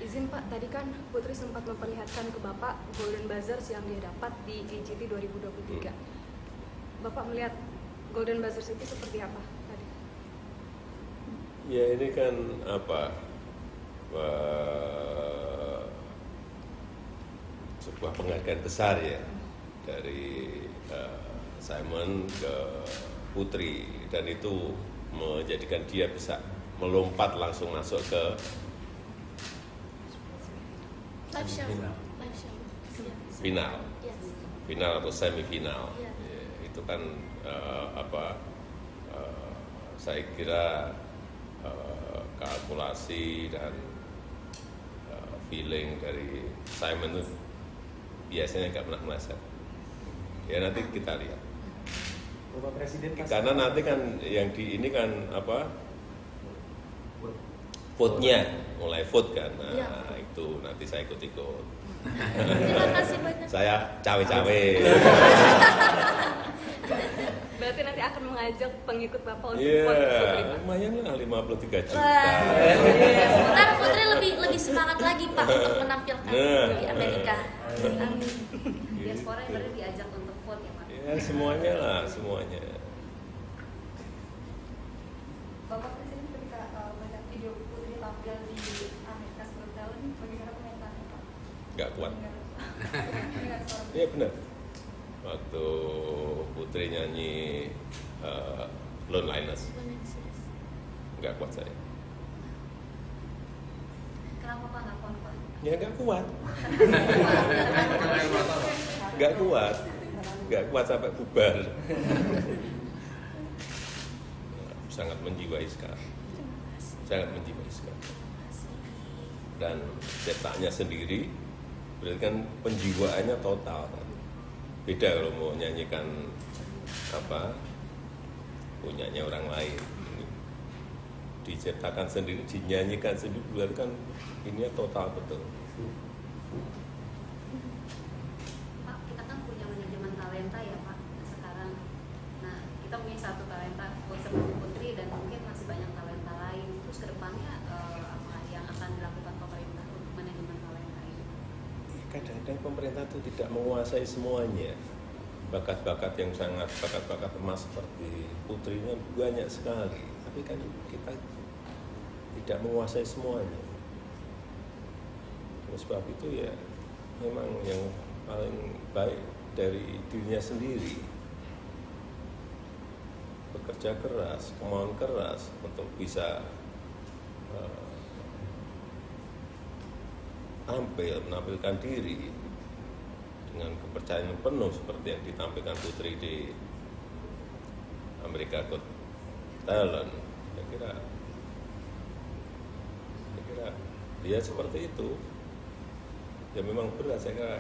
Izin Pak, tadi kan Putri sempat memperlihatkan ke Bapak Golden Bazaars yang dia dapat di AGT 2023. Bapak melihat Golden Bazaars itu seperti apa tadi? Ya ini kan sebuah penghargaan besar ya dari Simon ke Putri, dan itu menjadikan dia bisa melompat langsung masuk ke Live show. final, Yes. final atau semifinal. Yeah. Ya, itu kan saya kira kalkulasi dan feeling dari Simon itu biasanya nggak pernah meleset. Ya nanti kita lihat. Bapak Presiden Karena nanti kan yang di ini kan vote-nya, mulai vote kan. Nah, Ya. itu nanti saya ikut-ikut. Terima kasih banyak. Saya cawe-cawe. Berarti nanti akan mengajak pengikut Bapak untuk Iya, vote Putri, Pak? lumayan lah 53 juta. Ntar Putri lebih semangat lagi Pak untuk menampilkan di Amerika. Amin. Diaspora yang berarti diajak untuk vote ya Pak? Ya semuanya lah, semuanya. Bapak Presiden ketika melihat video Putri tampil di Amerika 10 tahun, bagaimana komentaarnya Pak? Nggak kuat. Dengan suara Iya benar. Waktu Putri nyanyi Loneliness, nggak kuat saya. Kenapa Pak nggak kuat Pak? Ya nggak kuat. Nggak kuat. Nggak kuat sampai bubar. Sangat menjiwai sekali. Sangat menjiwai sekali. Dan cetaknya sendiri, berarti kan penjiwaannya total kan. Beda kalau mau nyanyikan punyanya orang lain. Diciptakan sendiri, dinyanyikan sendiri, berarti kan ini total betul. Pak, kita kan punya manajemen talenta ya Pak sekarang. Nah, kita punya satu talenta seperti Putri dan mungkin masih banyak talenta lain. Terus kedepannya apa yang akan dilakukan pemerintah untuk manajemen talenta ini? Kadang-kadang pemerintah itu tidak menguasai semuanya. Bakat-bakat yang sangat bakat-bakat emas seperti Putrinya banyak sekali, tapi kan kita tidak menguasai semuanya. Oleh sebab itu ya memang yang paling baik dari dirinya sendiri, bekerja keras, kemauan keras untuk bisa tampil, menampilkan diri dengan kepercayaan penuh seperti yang ditampilkan Putri di Amerika Got Talent. Saya kira ya seperti itu. Ya memang berat, saya kira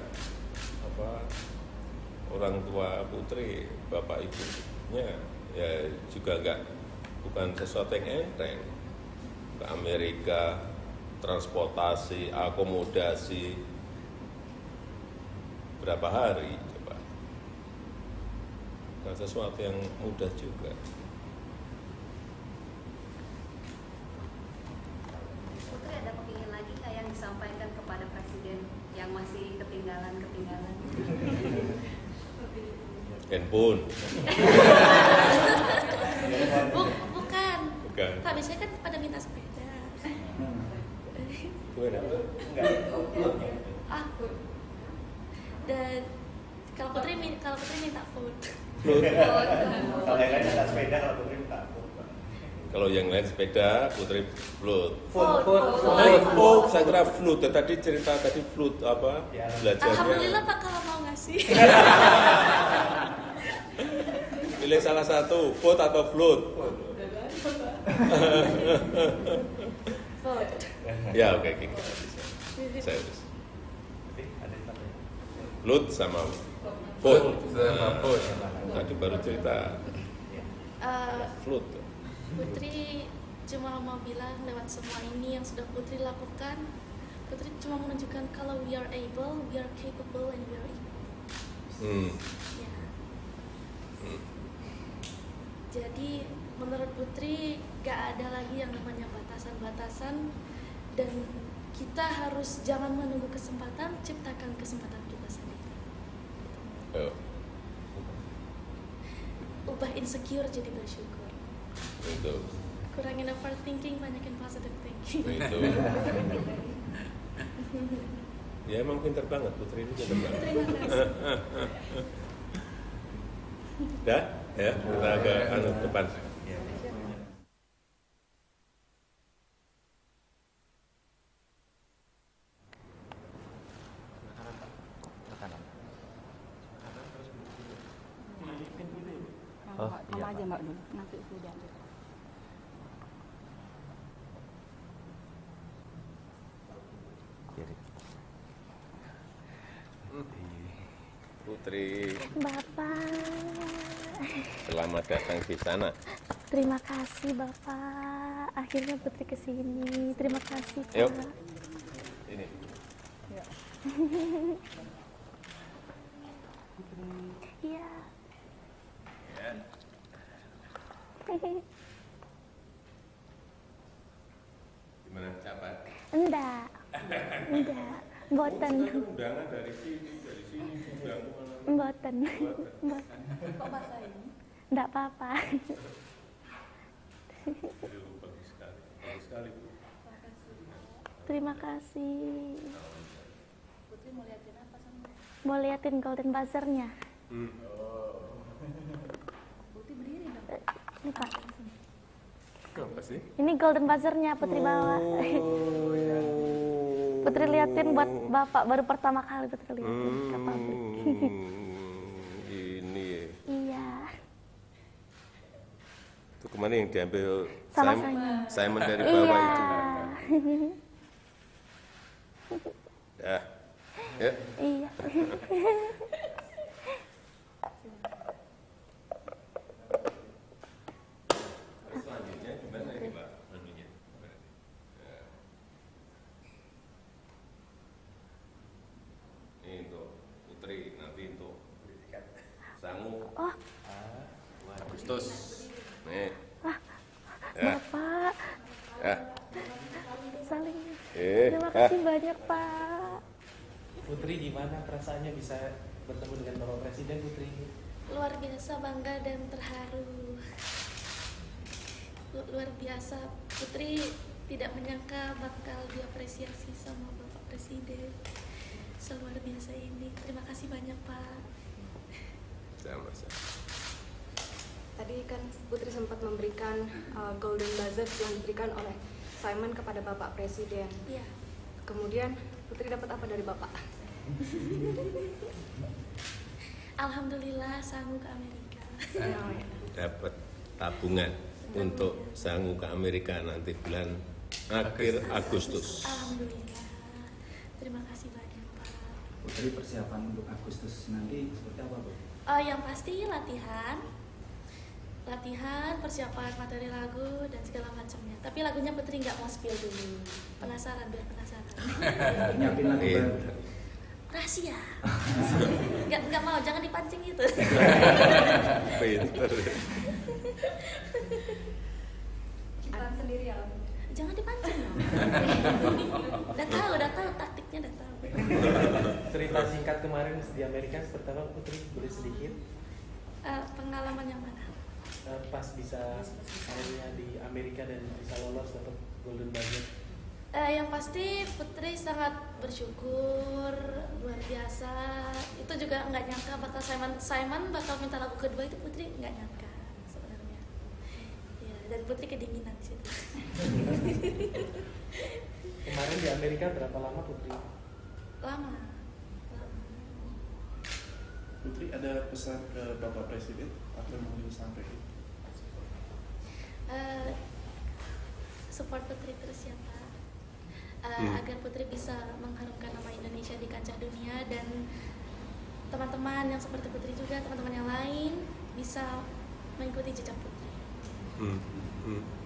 orang tua Putri, bapak ibunya ya juga bukan sesuatu yang enteng. Ke Amerika, transportasi, akomodasi, berapa hari coba. Bukan sesuatu yang mudah juga. Putri ada kepingin lagi nggak yang disampaikan kepada Presiden yang masih ketinggalan? Handphone. Bukan. Bukan. Pak, biasanya kan pada minta sepeda. Bukan apa? Dan kalau Putri minta food. Kalau yang lain minta sepeda, kalau Putri minta food. Kalau yang lain sepeda, Putri float. Food. Saya kira float. Tadi cerita tadi float apa? Ya. Belajarnya. Alhamdulillah Pak kalau mau ngasih. Pilih salah satu, food atau float. Food. Ya oke, saya urus. Float sama food. Tadi baru cerita float. Putri cuma mau bilang lewat semua ini yang sudah Putri lakukan, Putri cuma menunjukkan kalau we are able, we are capable, and we are equal. Ya. Jadi menurut Putri gak ada lagi yang namanya batasan-batasan, dan kita harus jangan menunggu kesempatan, ciptakan kesempatan kita sendiri. Ubah insecure jadi bersyukur. Betul. Kurangin overthinking, banyakin positive thinking. Betul. Ya emang pinter banget, Putri ini pinter banget. Dah, ya kita ke depan. Mama aja Mbak dulu, nanti sudah. Putri, Bapak. selamat datang di sana. Terima kasih Bapak. Akhirnya Putri kesini. Terima kasih Pak. Yuk. Ini. Iya. Gimana capat? Enggak. Mboten. Undangan dari sini undang. Mboten. Kok bahasa ini? Enggak apa-apa. Bagus sekali. Terima kasih. Putri mau liatin apa sama? Mau liatin Golden Buzzer-nya. Putri berdiri dong. Ini Pak. Apa sih? Ini Golden Buzzer-nya Putri bawa. Putri liatin buat Bapak, baru pertama kali Putri liatin ke pabrik. Ini. Iya. Itu kemana yang diambil Sama Simon dari bawah itu? Ya. Ya. Iya. Selanjutnya gimana ini Pak? Anunya. Ini untuk Putri, nanti untuk sangu. Oh. Agustus. Nih. Ya. Bapak. Ya. Saling. Terima kasih banyak Pak. Putri, gimana perasaannya bisa bertemu dengan Bapak Presiden, Putri? Luar biasa bangga dan terharu. Luar biasa, Putri tidak menyangka bakal diapresiasi sama Bapak Presiden seluar biasa ini. Terima kasih banyak Pak. Sama-sama. Tadi kan Putri sempat memberikan Golden Buzzer yang diberikan oleh Simon kepada Bapak Presiden. Iya. Kemudian Putri dapat apa dari Bapak? Alhamdulillah sanggup ke Amerika. Dapat tabungan untuk sanggup ke Amerika nanti bulan akhir Agustus. Alhamdulillah. Terima kasih banyak Pak. Putri, persiapan untuk Agustus nanti seperti apa, Bu? Yang pasti latihan, persiapan materi lagu dan segala macamnya. Tapi lagunya Putri nggak mau spill dulu. Penasaran, biar penasaran. Nyiapin lagu baru. Rahasia. Nggak mau, jangan dipancing itu. Pinter. Ciptaan sendiri ya? Jangan dipancing dong. Udah tahu taktiknya, udah tahu. Cerita singkat kemarin di Amerika seperti apa, Putri? Boleh sedikit? Pengalaman yang mana? Pas bisa akhirnya di Amerika dan bisa lolos dapat Golden Buzzer. Yang pasti Putri sangat bersyukur, luar biasa. Itu juga nggak nyangka bakal Simon bakal minta lagu kedua, itu Putri nggak nyangka sebenarnya. Ya, dan Putri kedinginan di situ. Kemarin di Amerika berapa lama, Putri? Lama. Putri, ada pesan ke Bapak Presiden apa yang mau disampaikan? Support Putri terus ya Pak. Agar Putri bisa mengharumkan nama Indonesia di kancah dunia, dan teman-teman yang seperti Putri juga, teman-teman yang lain bisa mengikuti jejak Putri.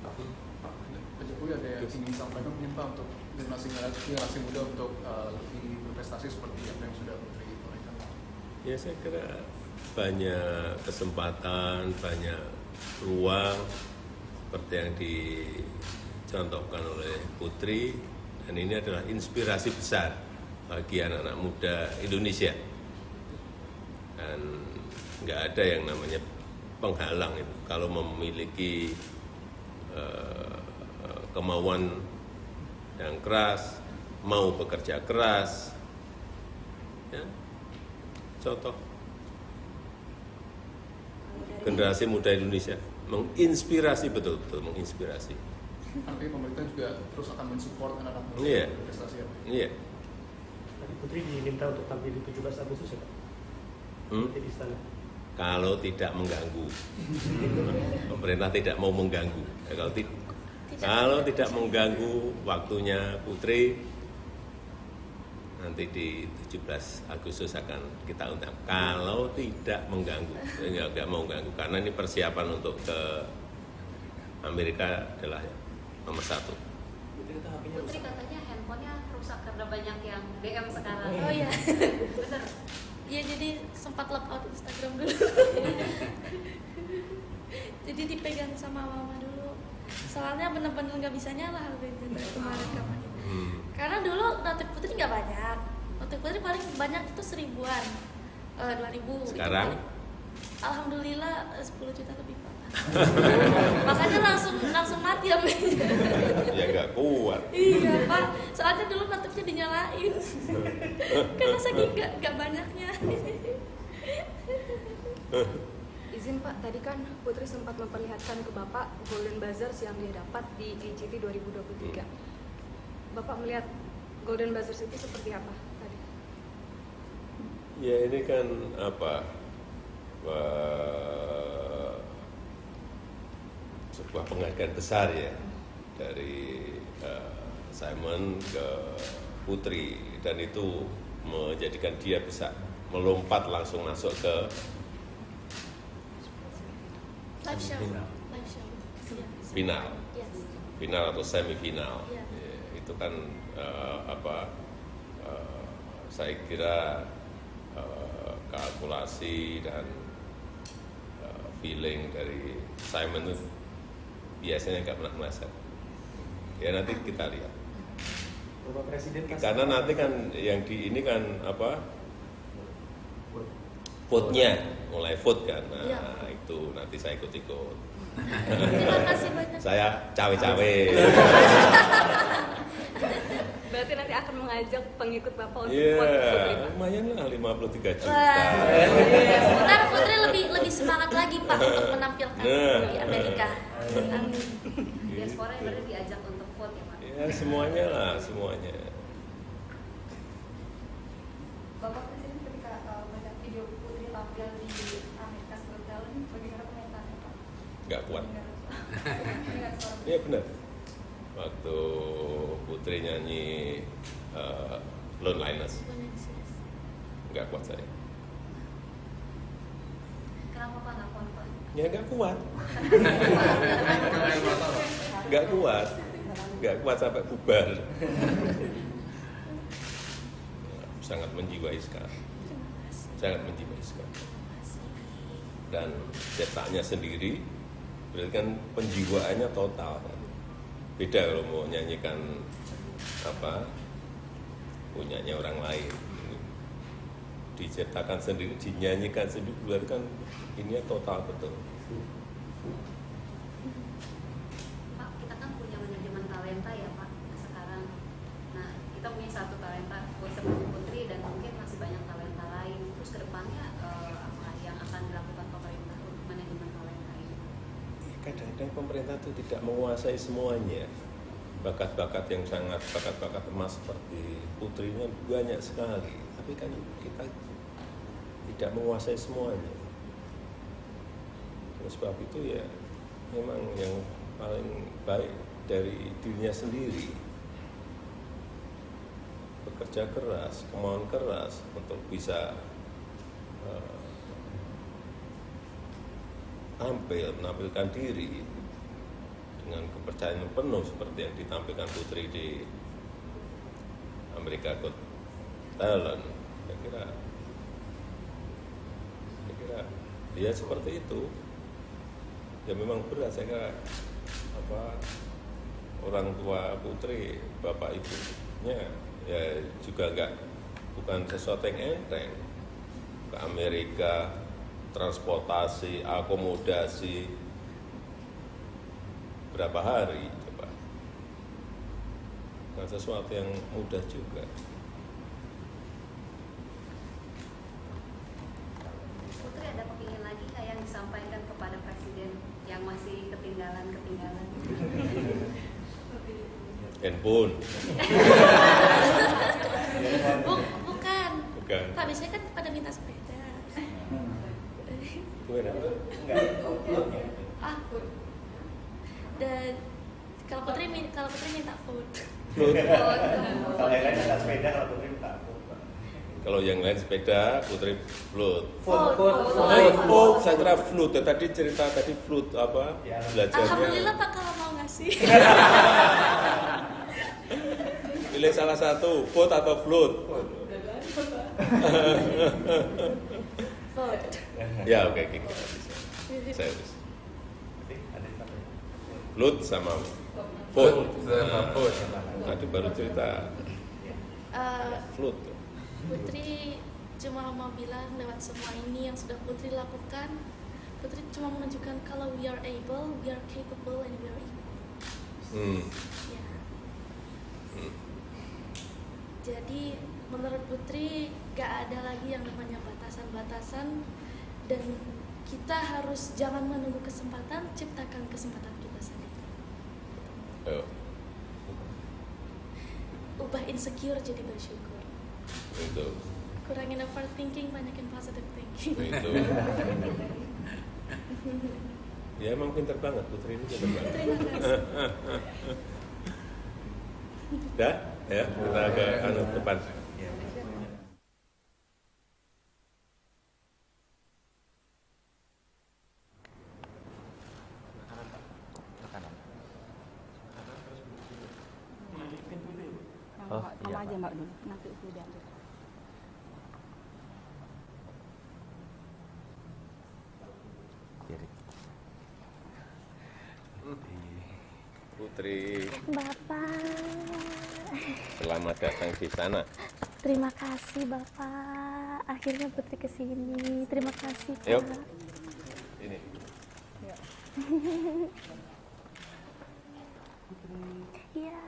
Pak Jokowi ada yang ingin disampaikan mungkin Pak untuk generasi muda untuk lebih berprestasi seperti apa yang sudah Putri torehkan? Ya, saya kira banyak kesempatan, banyak ruang seperti yang dicontohkan oleh Putri, dan ini adalah inspirasi besar bagi anak-anak muda Indonesia. Dan nggak ada yang namanya penghalang itu kalau memiliki kemauan yang keras, mau bekerja keras, ya, contoh generasi muda Indonesia menginspirasi, betul-betul menginspirasi. Artinya pemerintah juga terus akan mensupport anak-anak muda Iya. berprestasi ya? Iya. Tadi Putri diminta untuk tampil di 17 Agustus ya Pak? Di istana. Kalau tidak mengganggu, pemerintah tidak mau mengganggu. Ya, kalau tidak mengganggu waktunya Putri, nanti di 17 Agustus akan kita undang. Kalau tidak mengganggu, nggak mau mengganggu, karena ini persiapan untuk ke Amerika adalah nomor 1. Putri katanya handphonenya rusak karena banyak yang DM sekarang. Oh iya. Bener. Iya, jadi sempat logout Instagram dulu. Jadi dipegang sama mama dulu. Soalnya bener-bener nggak bisa nyala gitu kemarin. Karena dulu notif Putri nggak banyak. Notif Putri paling banyak itu 1000-an, 2000. Sekarang? Itu alhamdulillah 10 juta lebih Pak. Makanya langsung mati ya. Ya nggak kuat. Iya Pak, soalnya dulu notifnya dinyalain. Karena saking nggak banyaknya. Izin Pak, tadi kan Putri sempat memperlihatkan ke Bapak Golden Buzzer yang dia dapat di AGT 2023. Bapak melihat Golden Buzzer itu seperti apa tadi? Ya, ini kan sebuah penghargaan besar ya dari Simon ke Putri, dan itu menjadikan dia bisa melompat langsung masuk ke Live show. final, Yes. final atau semifinal. Yeah. Ya, itu kan saya kira kalkulasi dan feeling dari Simon itu biasanya nggak pernah meleset. Ya, nanti kita lihat. Bapak Presiden Karena nanti kan yang di ini kan vote-nya mulai vote kan. Nah, Iya. itu nanti saya ikut-ikut. Terima kasih banyak. Saya cawe-cawe. Berarti nanti akan mengajak pengikut Bapak untuk Iya, vote Putri, Pak. lumayan lah 53 juta. Ntar Putri lebih semangat lagi Pak untuk menampilkan di Amerika. Amin. Diaspora yang berarti diajak untuk vote ya Pak? Ya, semuanya lah, semuanya. Bapak Presiden ketika melihat video Putri tampil di Amerika Got Talent, bagaimana komentarnya Pak? Nggak kuat. Mendengar suara Iya benar. Waktu Putri nyanyi Loneliness, nggak kuat saya. Kenapa Pak nggak kuat Pak? Ya nggak kuat. Nggak kuat. Nggak kuat sampai bubar. Sangat menjiwai sekali. Sangat menjiwai sekali. Dan cetaknya sendiri, berarti kan penjiwaannya total kan. Beda kalau mau nyanyikan apa punyanya orang lain, diciptakan sendiri, dinyanyikan sendiri, berarti kan ini total betul. Pak, kita kan punya manajemen talenta ya Pak sekarang. Nah, kita punya satu talenta seperti Putri dan mungkin masih banyak talenta lain. Terus kedepannya apa yang akan dilakukan pemerintah untuk manajemen talenta ini? Kadang-kadang pemerintah itu tidak menguasai semuanya. Bakat-bakat yang sangat bakat-bakat emas seperti Putrinya banyak sekali, tapi kan kita tidak menguasai semuanya. Oleh sebab itu ya memang yang paling baik dari dirinya sendiri, bekerja keras, kemauan keras untuk bisa tampil, menampilkan diri dengan kepercayaan penuh seperti yang ditampilkan Putri di Amerika Got Talent. Saya kira ya seperti itu. Ya memang berat, saya kira apa orang tua Putri, bapak ibunya ya juga bukan sesuatu yang enteng. Ke Amerika, transportasi, akomodasi, berapa hari coba, bukan sesuatu yang mudah juga. Putri ada kepingin lagi nggak yang disampaikan kepada Presiden yang masih ketinggalan? Handphone. Bukan. Bukan. Pak, biasanya kan pada minta sepeda. Dan kalau Putri minta food. Kalau yang lain minta sepeda, kalau Putri minta food. Kalau yang lain sepeda, Putri float. Food. Saya kira float. Tadi cerita tadi float apa? Ya. Belajarnya. Alhamdulillah Pak kalau mau ngasih. Pilih salah satu, food atau float. Food. Ya oke, kita bisa. Saya bisa. Float sama food. Tadi baru cerita float. Putri cuma mau bilang lewat semua ini yang sudah Putri lakukan, Putri cuma menunjukkan kalau we are able, we are capable, and we are equal. Ya. Jadi menurut Putri gak ada lagi yang namanya batasan-batasan, dan kita harus jangan menunggu kesempatan, ciptakan kesempatan kita sendiri. Ubah insecure jadi bersyukur. Itu. Kurangin overthinking, banyakin positive thinking. Itu. Ya emang pinter banget, Putri ini pinter banget. Terima kasih. Dah, ya kita ke depan. Mama aja Mbak dulu, nanti udah. Putri, Bapak. selamat datang di sana. Terima kasih Bapak. Akhirnya Putri kesini. Terima kasih Pak. Yuk. Ini. Iya.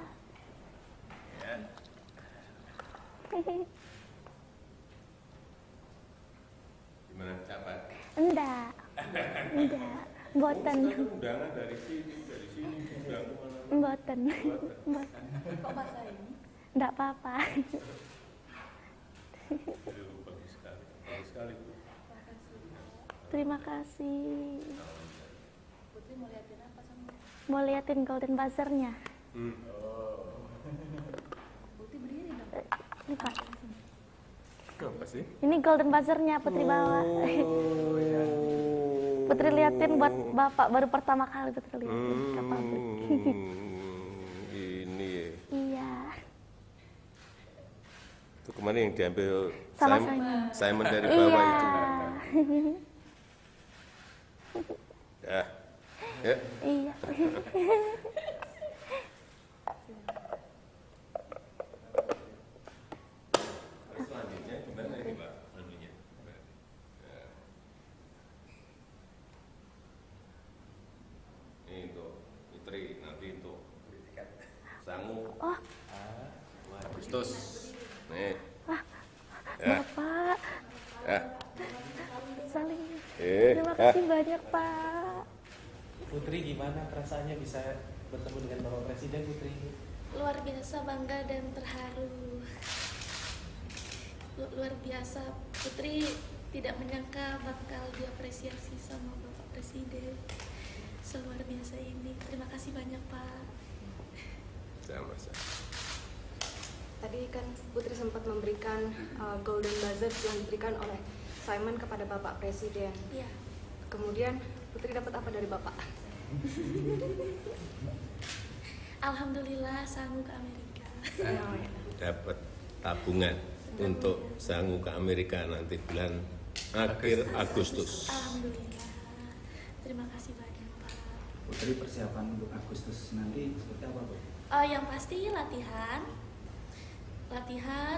Gimana capai? Enggak. Mboten. Undangan dari sini undangan. Mboten. Kok bahasa ini? Enggak apa-apa. Bagus sekali, bagus sekali. Terima kasih. Putri mau liatin apa sama? Mau liatin Golden Buzzer-nya. Putri berdiri dong. Ini Pak. Apa sih? Ini Golden Buzzer-nya Putri bawa. Putri liatin buat Bapak, baru pertama kali Putri liatin ke pabrik. Ini ya. Iya. Itu kemarin yang diambil Sama Simon dari bawah iya. itu. Ya. Ya. Iya. Selanjutnya gimana ini Pak? Anunya. Ya. Ini untuk Putri, nanti untuk Sangu. Oh. Agustus. Nih. Wah. Ya. Bapak. Ya. Saling. Eh, Terima kasih banyak Pak. Putri gimana perasaannya bisa bertemu dengan Bapak Presiden, Putri? Luar biasa bangga dan terharu. Luar biasa, Putri tidak menyangka bakal diapresiasi sama Bapak Presiden seluar biasa ini. Terima kasih banyak Pak. Sama-sama. Tadi kan Putri sempat memberikan Golden Buzzer yang diberikan oleh Simon kepada Bapak Presiden. Iya. Kemudian Putri dapat apa dari Bapak? Alhamdulillah Sangu ke Amerika. Dapat tabungan untuk Sangu ke Amerika nanti bulan akhir Agustus. Alhamdulillah. Terima kasih banyak Pak. Putri persiapan untuk Agustus nanti seperti apa Bu? Yang pasti latihan,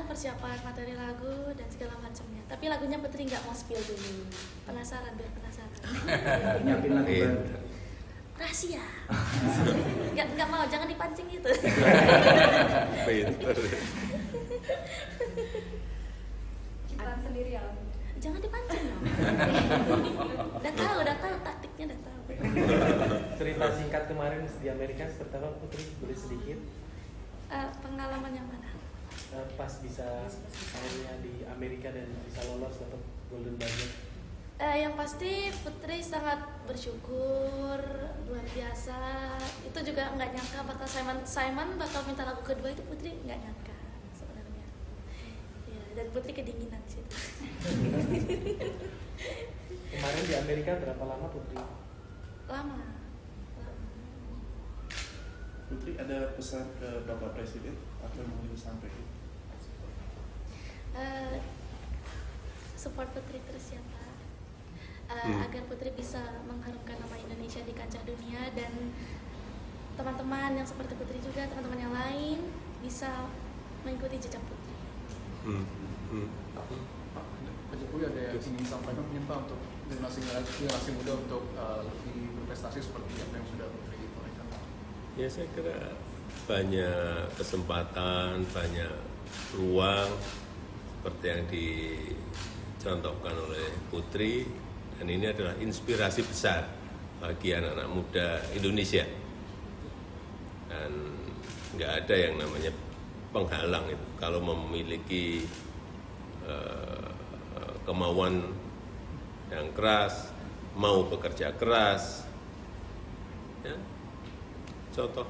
persiapan materi lagu dan segala macamnya. Tapi lagunya Putri nggak mau spill dulu. Penasaran, biar penasaran. Nyiapin lagu baru. Rahasia. Nggak mau, jangan dipancing gitu. Ciptaan sendiri ya. Jangan dipancing dong. Udah tahu taktiknya udah tahu. Cerita singkat kemarin di Amerika seperti apa Putri? Boleh sedikit? Pengalaman yang mana? Pas bisa akhirnya di Amerika dan bisa lolos dapat Golden Buzzer. Yang pasti Putri sangat bersyukur, luar biasa. Itu juga nggak nyangka bakal Simon bakal minta lagu kedua, itu Putri nggak nyangka sebenarnya. Ya, dan Putri kedinginan sih. Kemarin di Amerika berapa lama Putri? Lama. Putri ada pesan ke Bapak Presiden apa yang mau disampaikan? Support Putri terus ya Pak. Agar Putri bisa mengharumkan nama Indonesia di kancah dunia dan teman-teman yang seperti Putri juga, teman-teman yang lain bisa mengikuti jejak Putri. Pak Jokowi ada yang ingin disampaikan mungkin Pak untuk generasi muda untuk lebih berprestasi seperti apa yang sudah Putri torehkan? Ya saya kira banyak kesempatan, banyak ruang seperti yang dicontohkan oleh Putri, dan ini adalah inspirasi besar bagi anak-anak muda Indonesia. Dan nggak ada yang namanya penghalang itu kalau memiliki kemauan yang keras, mau bekerja keras, ya, contoh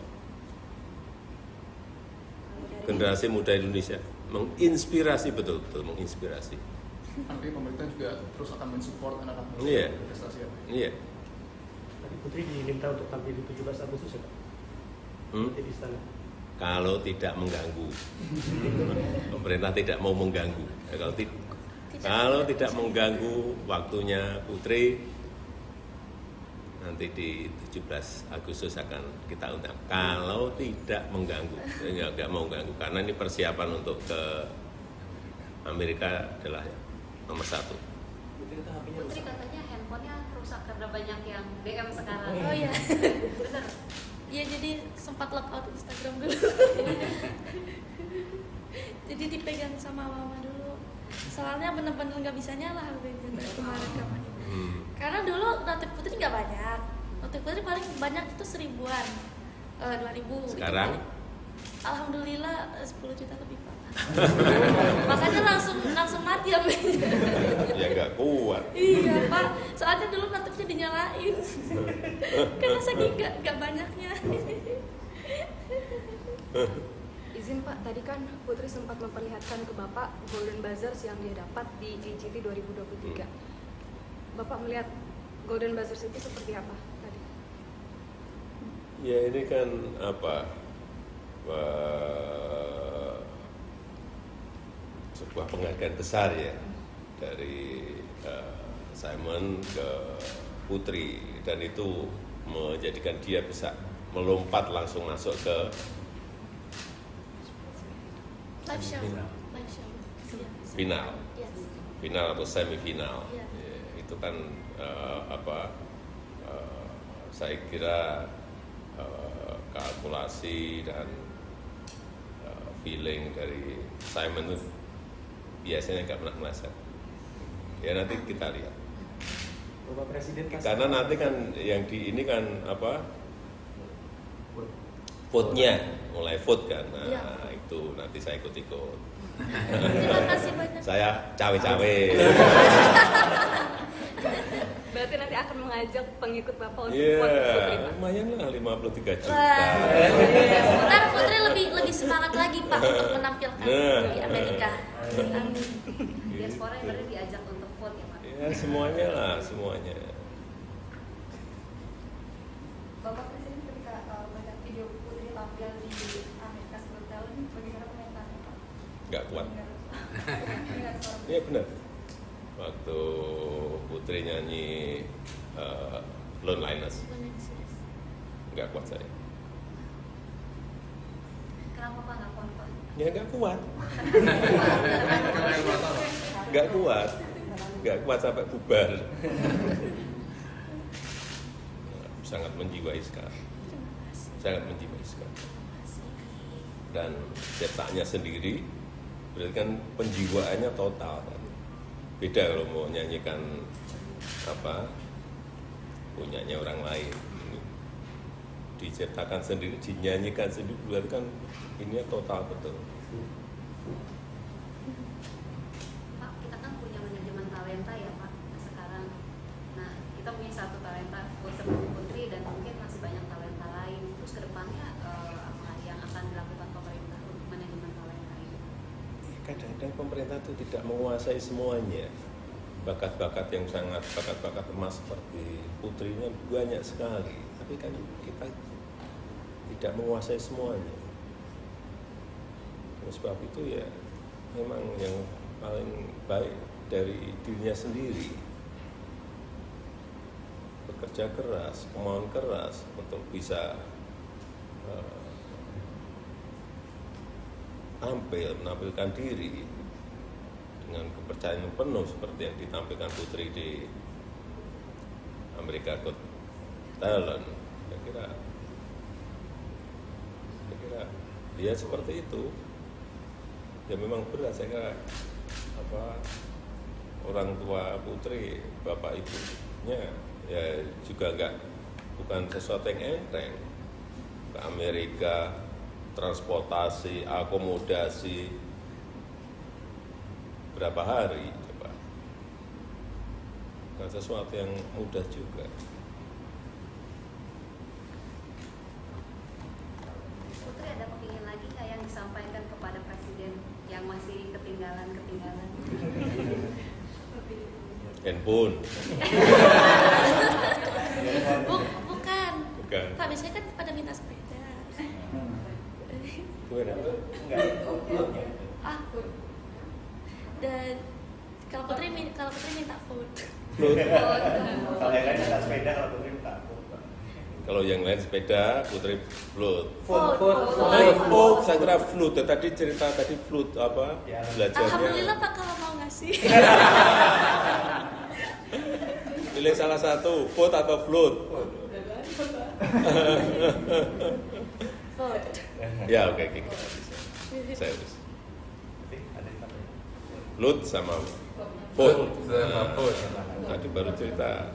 generasi muda Indonesia menginspirasi, betul-betul menginspirasi. Artinya pemerintah juga terus akan mensupport anak-anak muda Iya. berprestasi ya? Iya. Tadi Putri diminta untuk tampil di 17 Agustus ya Pak? Di istana. Kalau tidak mengganggu, pemerintah tidak mau mengganggu. Ya, kalau tidak mengganggu waktunya Putri, nanti di 17 Agustus akan kita undang. Kalau tidak mengganggu, nggak mau mengganggu, karena ini persiapan untuk ke Amerika adalah nomor 1. Putri katanya handphonenya rusak karena banyak yang DM sekarang. Oh iya. Bener. Iya, jadi sempat logout Instagram dulu. Jadi dipegang sama mama dulu. Soalnya bener-bener nggak bisa nyala HP-nya kemarin. Karena dulu notif Putri nggak banyak. Notif Putri paling banyak itu 1000-an, 2000. Sekarang? Alhamdulillah 10 juta lebih Pak. Makanya langsung mati ya. Ya nggak kuat. Iya Pak, soalnya dulu notifnya dinyalain. Karena saking nggak banyaknya. Izin Pak, tadi kan Putri sempat memperlihatkan ke Bapak Golden Buzzers yang dia dapat di AGT 2023. Bapak melihat Golden Buzzers itu seperti apa tadi? Ya ini kan sebuah penghargaan besar ya dari Simon ke Putri, dan itu menjadikan dia bisa melompat langsung masuk ke Live show. final, Yes. final atau semifinal. Yeah. Ya, itu kan saya kira kalkulasi dan feeling dari Simon itu biasanya nggak pernah meleset. Ya nanti kita lihat. Bapak Presiden Karena nanti kan yang di ini kan vote-nya mulai vote kan. Nah, Ya. itu nanti saya ikut-ikut. Terima kasih banyak. Saya cawe-cawe. Berarti nanti akan mengajak pengikut Bapak untuk Iya, vote Putri, Pak? lumayan lah 53 juta. Wah. Ntar Putri lebih semangat lagi Pak untuk menampilkan Nah. di Amerika. Amin. Diaspora yang berarti diajak untuk vote ya Pak. Ya semuanya lah, semuanya. Bapak Presiden ketika melihat video Putri tampil di Amerika Got Talent, bagaimana komentaarnya Pak? Nggak kuat. Dengar suara Iya benar. Waktu Putri nyanyi Loneliness, nggak kuat saya. Kenapa Pak nggak kuat Pak? Ya nggak kuat. Nggak kuat. Nggak kuat sampai bubar. Sangat menjiwai sekali. Sangat menjiwai sekali. Dan cetaknya sendiri, berarti kan penjiwaannya total kan. Beda kalau mau nyanyikan punyanya orang lain. Diciptakan sendiri, dinyanyikan sendiri, berarti kan ini total betul. Pak, kita kan punya manajemen talenta ya Pak sekarang. Nah, kita punya satu talenta seperti Putri dan mungkin masih banyak talenta lain. Terus kedepannya apa yang akan dilakukan pemerintah untuk manajemen talenta ini? Kadang-kadang pemerintah itu tidak menguasai semuanya. Bakat-bakat yang sangat bakat-bakat emas seperti Putrinya banyak sekali, tapi kan kita tidak menguasai semuanya. Oleh sebab itu ya memang yang paling baik dari dirinya sendiri, bekerja keras, kemauan keras untuk bisa tampil, menampilkan diri dengan kepercayaan penuh seperti yang ditampilkan Putri di Amerika Got Talent. Saya kira ya seperti itu. Ya memang berat, saya kira orang tua Putri, bapak ibunya ya juga bukan sesuatu yang enteng. Ke Amerika, transportasi, akomodasi, berapa hari coba. Bukan sesuatu yang mudah juga. Putri ada kepingin lagi nggak yang disampaikan kepada Presiden yang masih ketinggalan? Handphone. Bukan. Bukan. Pak, biasanya kan pada minta sepeda. Gimana? Dan kalau Putri minta food. Kalau yang lain minta sepeda, kalau Putri minta food. Kalau yang lain sepeda, Putri float. Food. Saya kira float. Tadi cerita float apa? Ya. Belajarnya. Alhamdulillah Pak kalau mau ngasih. Pilih salah satu, food atau float. Food. Ya oke, kita bisa. Saya bisa. Float sama food. Tadi baru cerita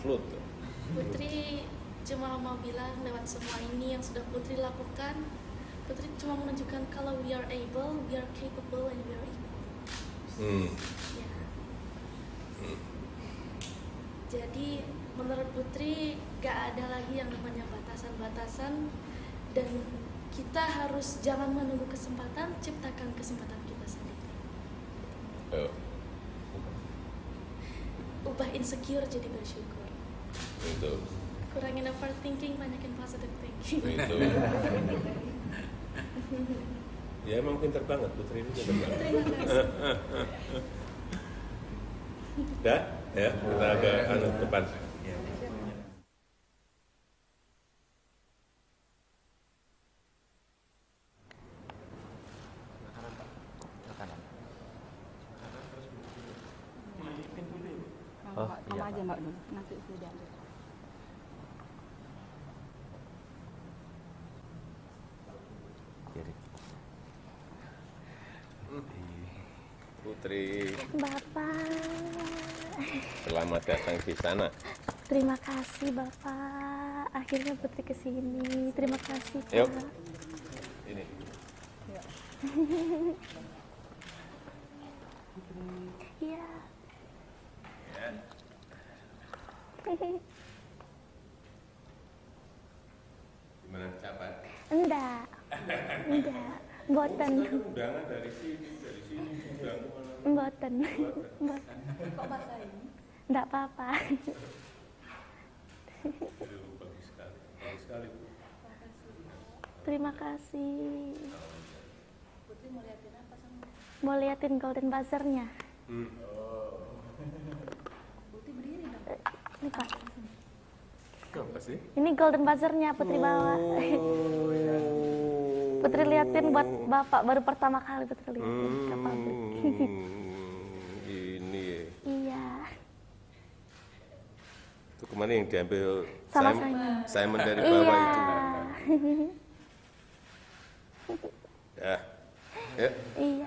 float. Putri cuma mau bilang lewat semua ini yang sudah Putri lakukan, Putri cuma menunjukkan kalau we are able, we are capable, and we are equal. Ya. Jadi menurut Putri gak ada lagi yang namanya batasan-batasan, dan kita harus jangan menunggu kesempatan, ciptakan kesempatan kita sendiri. Ubah insecure jadi bersyukur. Itu. Kurangin overthinking, banyakin positive thinking. Itu. Ya emang pinter banget, Putri ini pinter banget. Terima kasih. Dah, ya kita ke depan. Mama aja Mbak dulu, nanti sudah. Putri, Bapak. selamat datang di sana. Terima kasih Bapak. Akhirnya Putri kesini. Terima kasih Pak. Yuk. Ini. Iya. Gimana capat? Enggak. Mboten. Undangan dari sini undangan. Mboten. Kok bahasa ini? Enggak apa-apa. Bagus sekali. Terima kasih. Putri mau liatin apa sama? Mau liatin Golden Buzzer-nya. Putri berdiri dong. Ini Pak. Apa sih? Ini Golden Buzzer-nya Putri bawa. Putri liatin buat Bapak, baru pertama kali Putri liatin ke pabrik. Ini. Iya. Itu kemarin yang diambil Sama Simon dari bawah itu. Iya. Ya. Iya.